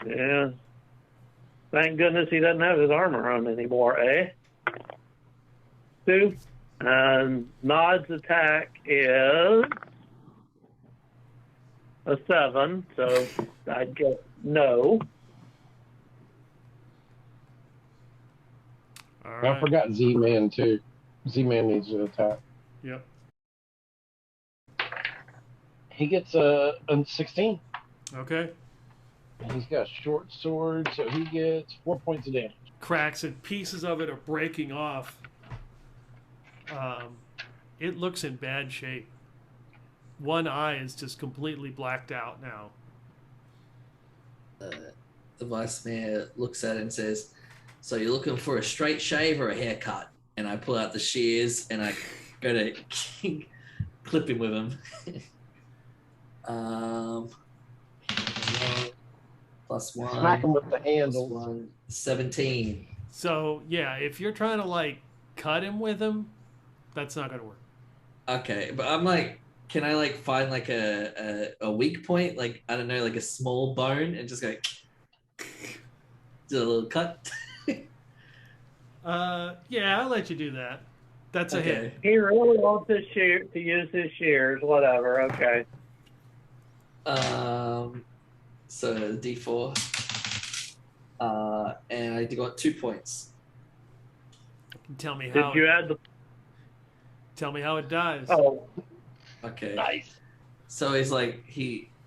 Yeah. Thank goodness he doesn't have his armor on anymore, eh? 2. And Nod's attack is a 7, so I'd guess no. All right. I forgot Z-Man too. Z-Man needs to attack. Yep. He gets a 16. Okay. And he's got a short sword, so he gets 4 points of damage. Cracks and pieces of it are breaking off. It looks in bad shape. One eye is just completely blacked out now. The Vice Mayor looks at it and says, "So you're looking for a straight shave or a haircut?" And I pull out the shears and I go to clip him with them. Plus 1. Smack him with the handle. 1, 17. So yeah, if you're trying to like cut him with him, that's not gonna work. Okay, but I'm like, can I like find like a weak point? Like, I don't know, like a small bone and just go do a little cut? Yeah, I'll let you do that. That's a hit. He really wants to use his shears, whatever, okay. So D4. And I got 2 points. Tell me how. Did you add the... Tell me how it dies. Oh. Okay. Nice. So he's like,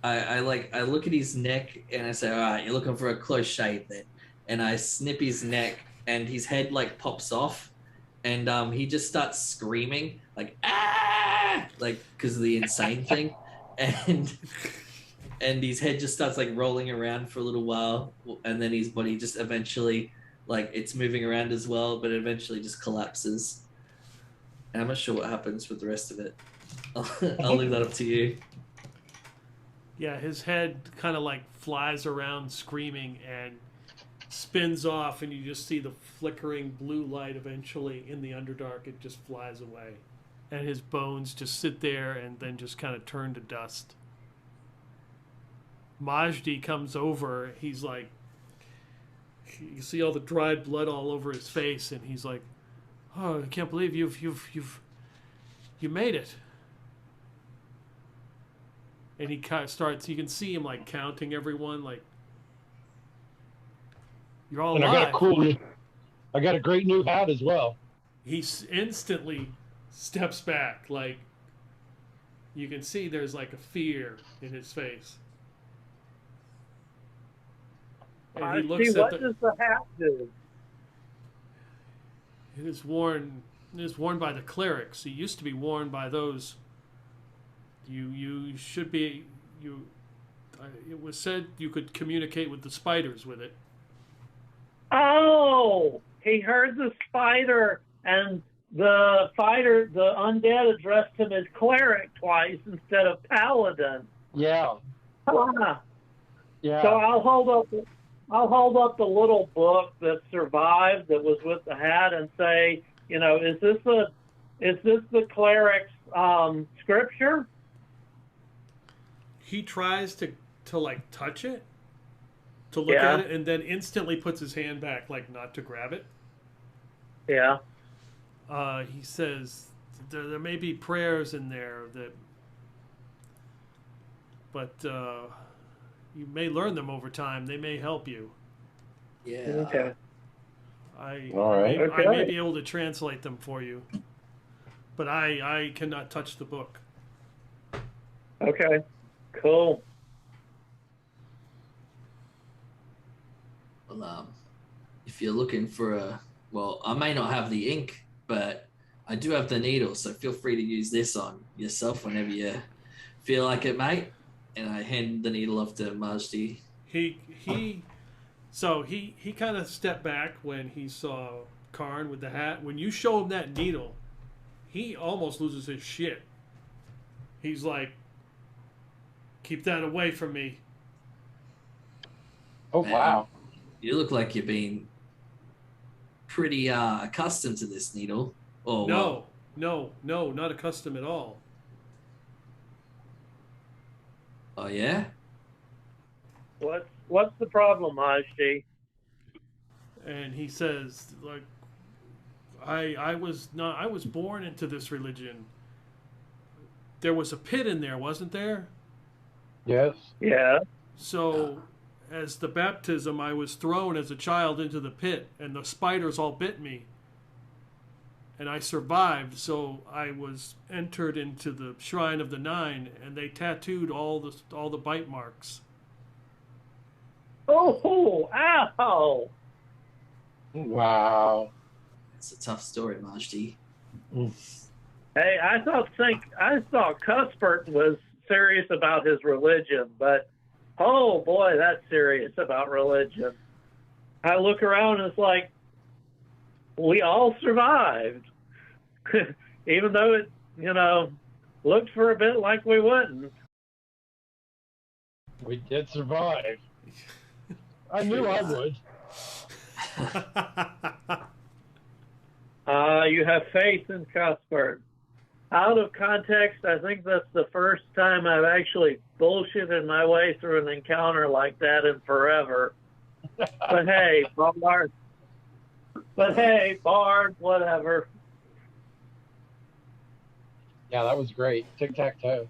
I look at his neck and I say, all right, you're looking for a close shave then. And I snip his neck and his head like pops off and he just starts screaming like, ah, like, because of the insane thing. And his head just starts like rolling around for a little while. And then his body just eventually, like, it's moving around as well, but it eventually just collapses. And I'm not sure what happens with the rest of it. I'll leave that up to you. Yeah, his head kind of like flies around screaming and spins off, and you just see the flickering blue light eventually in the Underdark. It just flies away. And his bones just sit there and then just kind of turn to dust. Majdi comes over. He's like, you see all the dried blood all over his face, and he's like, "Oh, I can't believe you made it." And he starts. You can see him like counting everyone. Like, you're all and alive. I got a great new hat as well. He instantly steps back. Like, you can see there's like a fear in his face. And he looks at what does the hat do? It is worn by the clerics. It used to be worn by those. You should be it was said you could communicate with the spiders with it. Oh, he heard the spider, and the undead addressed him as cleric twice instead of paladin. Yeah. Yeah. So I'll hold up the little book that survived that was with the hat and say, is this the cleric's scripture? He tries to like touch it, to look at it, and then instantly puts his hand back, like not to grab it. Yeah. He says there may be prayers in there but you may learn them over time. They may help you. Yeah. Okay. I may be able to translate them for you, but I cannot touch the book. Okay. Cool. Well, if you're looking for I may not have the ink, but I do have the needle, so feel free to use this on yourself whenever you feel like it, mate. And I hand the needle off to Majdi. He kind of stepped back when he saw Karn with the hat. When you show him that needle, he almost loses his shit. He's like, keep that away from me. Oh, Man, wow. You look like you're being pretty accustomed to this needle. Oh, well. No, not accustomed at all. Oh, yeah? What's the problem, Majdi? And he says, like, I was born into this religion. There was a pit in there, wasn't there? Yes. Yeah. So, as the baptism, I was thrown as a child into the pit, and the spiders all bit me. And I survived, so I was entered into the Shrine of the Nine, and they tattooed all the bite marks. Oh, ow! Wow. It's a tough story, Majdi. Hey, I thought Cuthbert was serious about his religion, but oh boy, that's serious about religion. I look around and it's like we all survived, even though it, looked for a bit like we wouldn't. We did survive. I knew I would. You have faith in Cuthbert. Out of context, I think that's the first time I've actually bullshitted my way through an encounter like that in forever. But hey, Bard. Whatever. Yeah, that was great. Tic-Tac-Toe.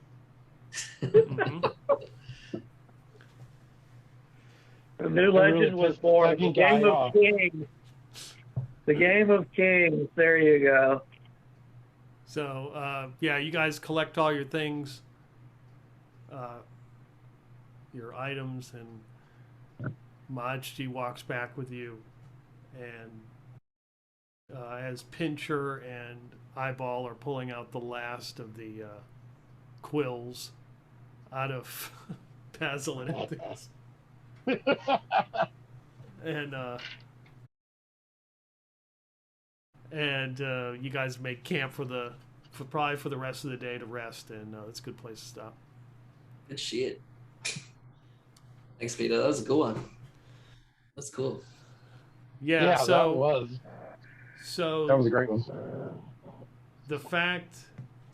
Mm-hmm. A new legend was born. The Game of off. Kings. The Game of Kings. There you go. So, you guys collect all your things, your items, and Majdi walks back with you. And as Pincher and Eyeball are pulling out the last of the quills out of Basil and Anthony's. and you guys make camp for the rest of the day to rest, and it's a good place to stop. Good shit. Thanks, Peter. That was a good one. That's cool. Yeah, that was. So That was a great one. the fact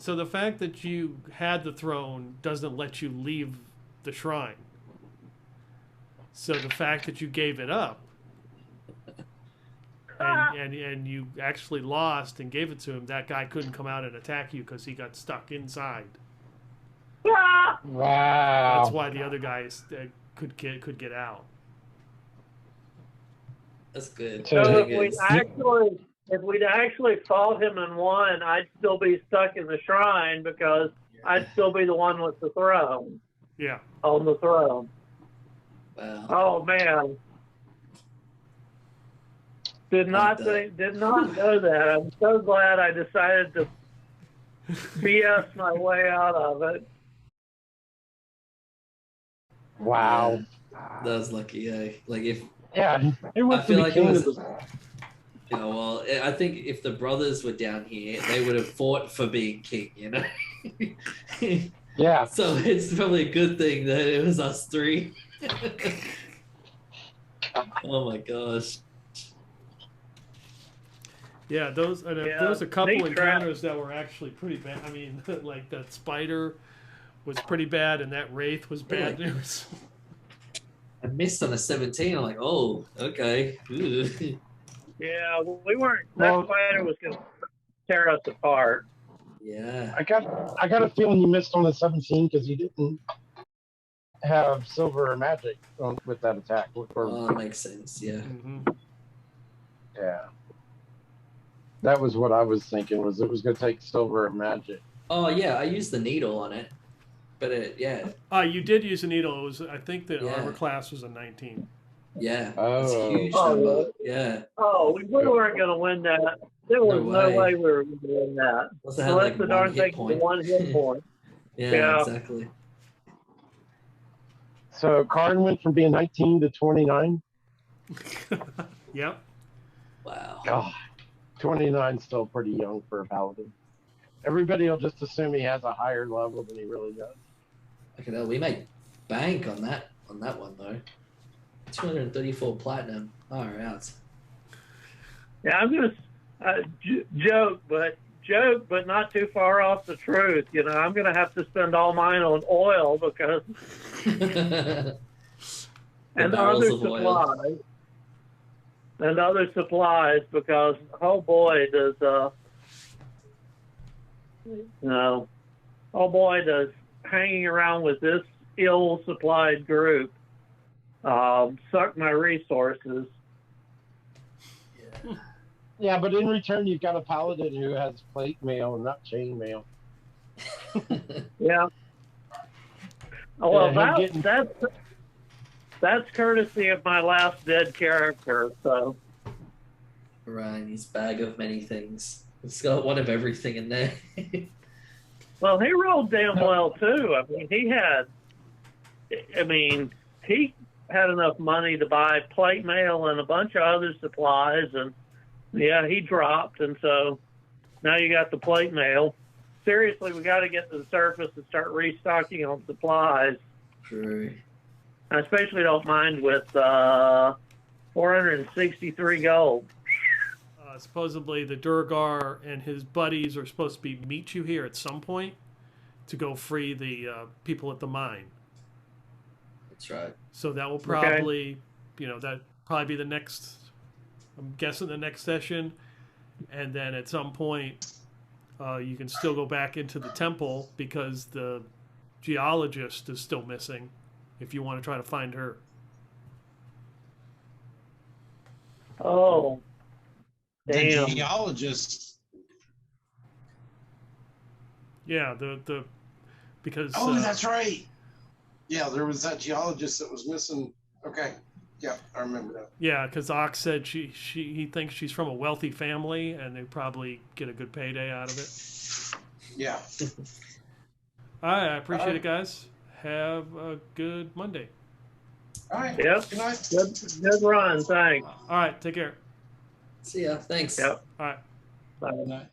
that you had the throne doesn't let you leave the shrine. So the fact that you gave it up and you actually lost and gave it to him, that guy couldn't come out and attack you because he got stuck inside. Wow. That's why the other guys could get out. That's good. So if we'd actually fought him and won, I'd still be stuck in the shrine because I'd still be the one with the throne. Yeah. On the throne. Wow. Oh man. Did not know that. I'm so glad I decided to BS my way out of it. Wow. That was lucky. Like if it was I feel like it king was. of the- Well, I think if the brothers were down here, they would have fought for being king. Yeah. So it's probably a good thing that it was us three. Oh my gosh. Yeah, there was a couple snake encounters that were actually pretty bad. I mean, like that spider was pretty bad, and that wraith was bad Really? news. I missed on a 17. I'm like, oh, okay. Ooh. Yeah, we weren't. Well- That spider was going to tear us apart. Yeah. I got a feeling you missed on the 17 because you didn't have silver magic with that attack. Oh, that makes sense. Yeah. Mm-hmm. Yeah. That was what I was thinking, was it was going to take silver magic. Oh, yeah. I used the needle on it. But yeah. You did use a needle. It was, I think the Yeah. armor class was a 19. Yeah. Oh. That's a huge Oh, number. Yeah. Oh, we weren't going to win that. There was no way we were going to win that. Also had Unless like the one darn hit thing point. one hit point. Yeah, exactly. So Karn went from being 19 to 29. Yep. Wow. God, 29 still pretty young for a paladin. Everybody will just assume he has a higher level than he really does. Okay, now we made bank on that one though. 234 platinum. All right. Yeah, I'm gonna joke, but not too far off the truth. You know, I'm gonna have to spend all mine on oil because and other supplies because oh boy does hanging around with this ill-supplied group suck my resources. Yeah, but in return, you've got a paladin who has plate mail and not chain mail. Yeah. Oh, well, Yeah, that's courtesy of my last dead character. So. Right, his bag of many things. It's got one of everything in there. Well, he rolled damn well too. He had enough money to buy plate mail and a bunch of other supplies, and yeah, he dropped, and so now you got the plate mail. Seriously, we got to get to the surface and start restocking on supplies. True. I especially don't mind with 463 gold. Supposedly the Durgar and his buddies are supposed to meet you here at some point to go free the people at the mine. That's right. So that will probably, that probably be the next, I'm guessing the next session. And then at some point, you can still go back into the temple because the geologist is still missing if you want to try to find her. Oh. Damn. The geologist. Yeah, the because. Oh, that's right. Yeah, there was that geologist that was missing. Okay, yeah, I remember that. Yeah, because Ox said he thinks she's from a wealthy family, and they probably get a good payday out of it. Yeah. All right, I appreciate it, guys. Have a good Monday. All right. Yep. Good night. Good run. Thanks. All right, take care. See ya. Thanks. Yep. All right. Bye. Good night.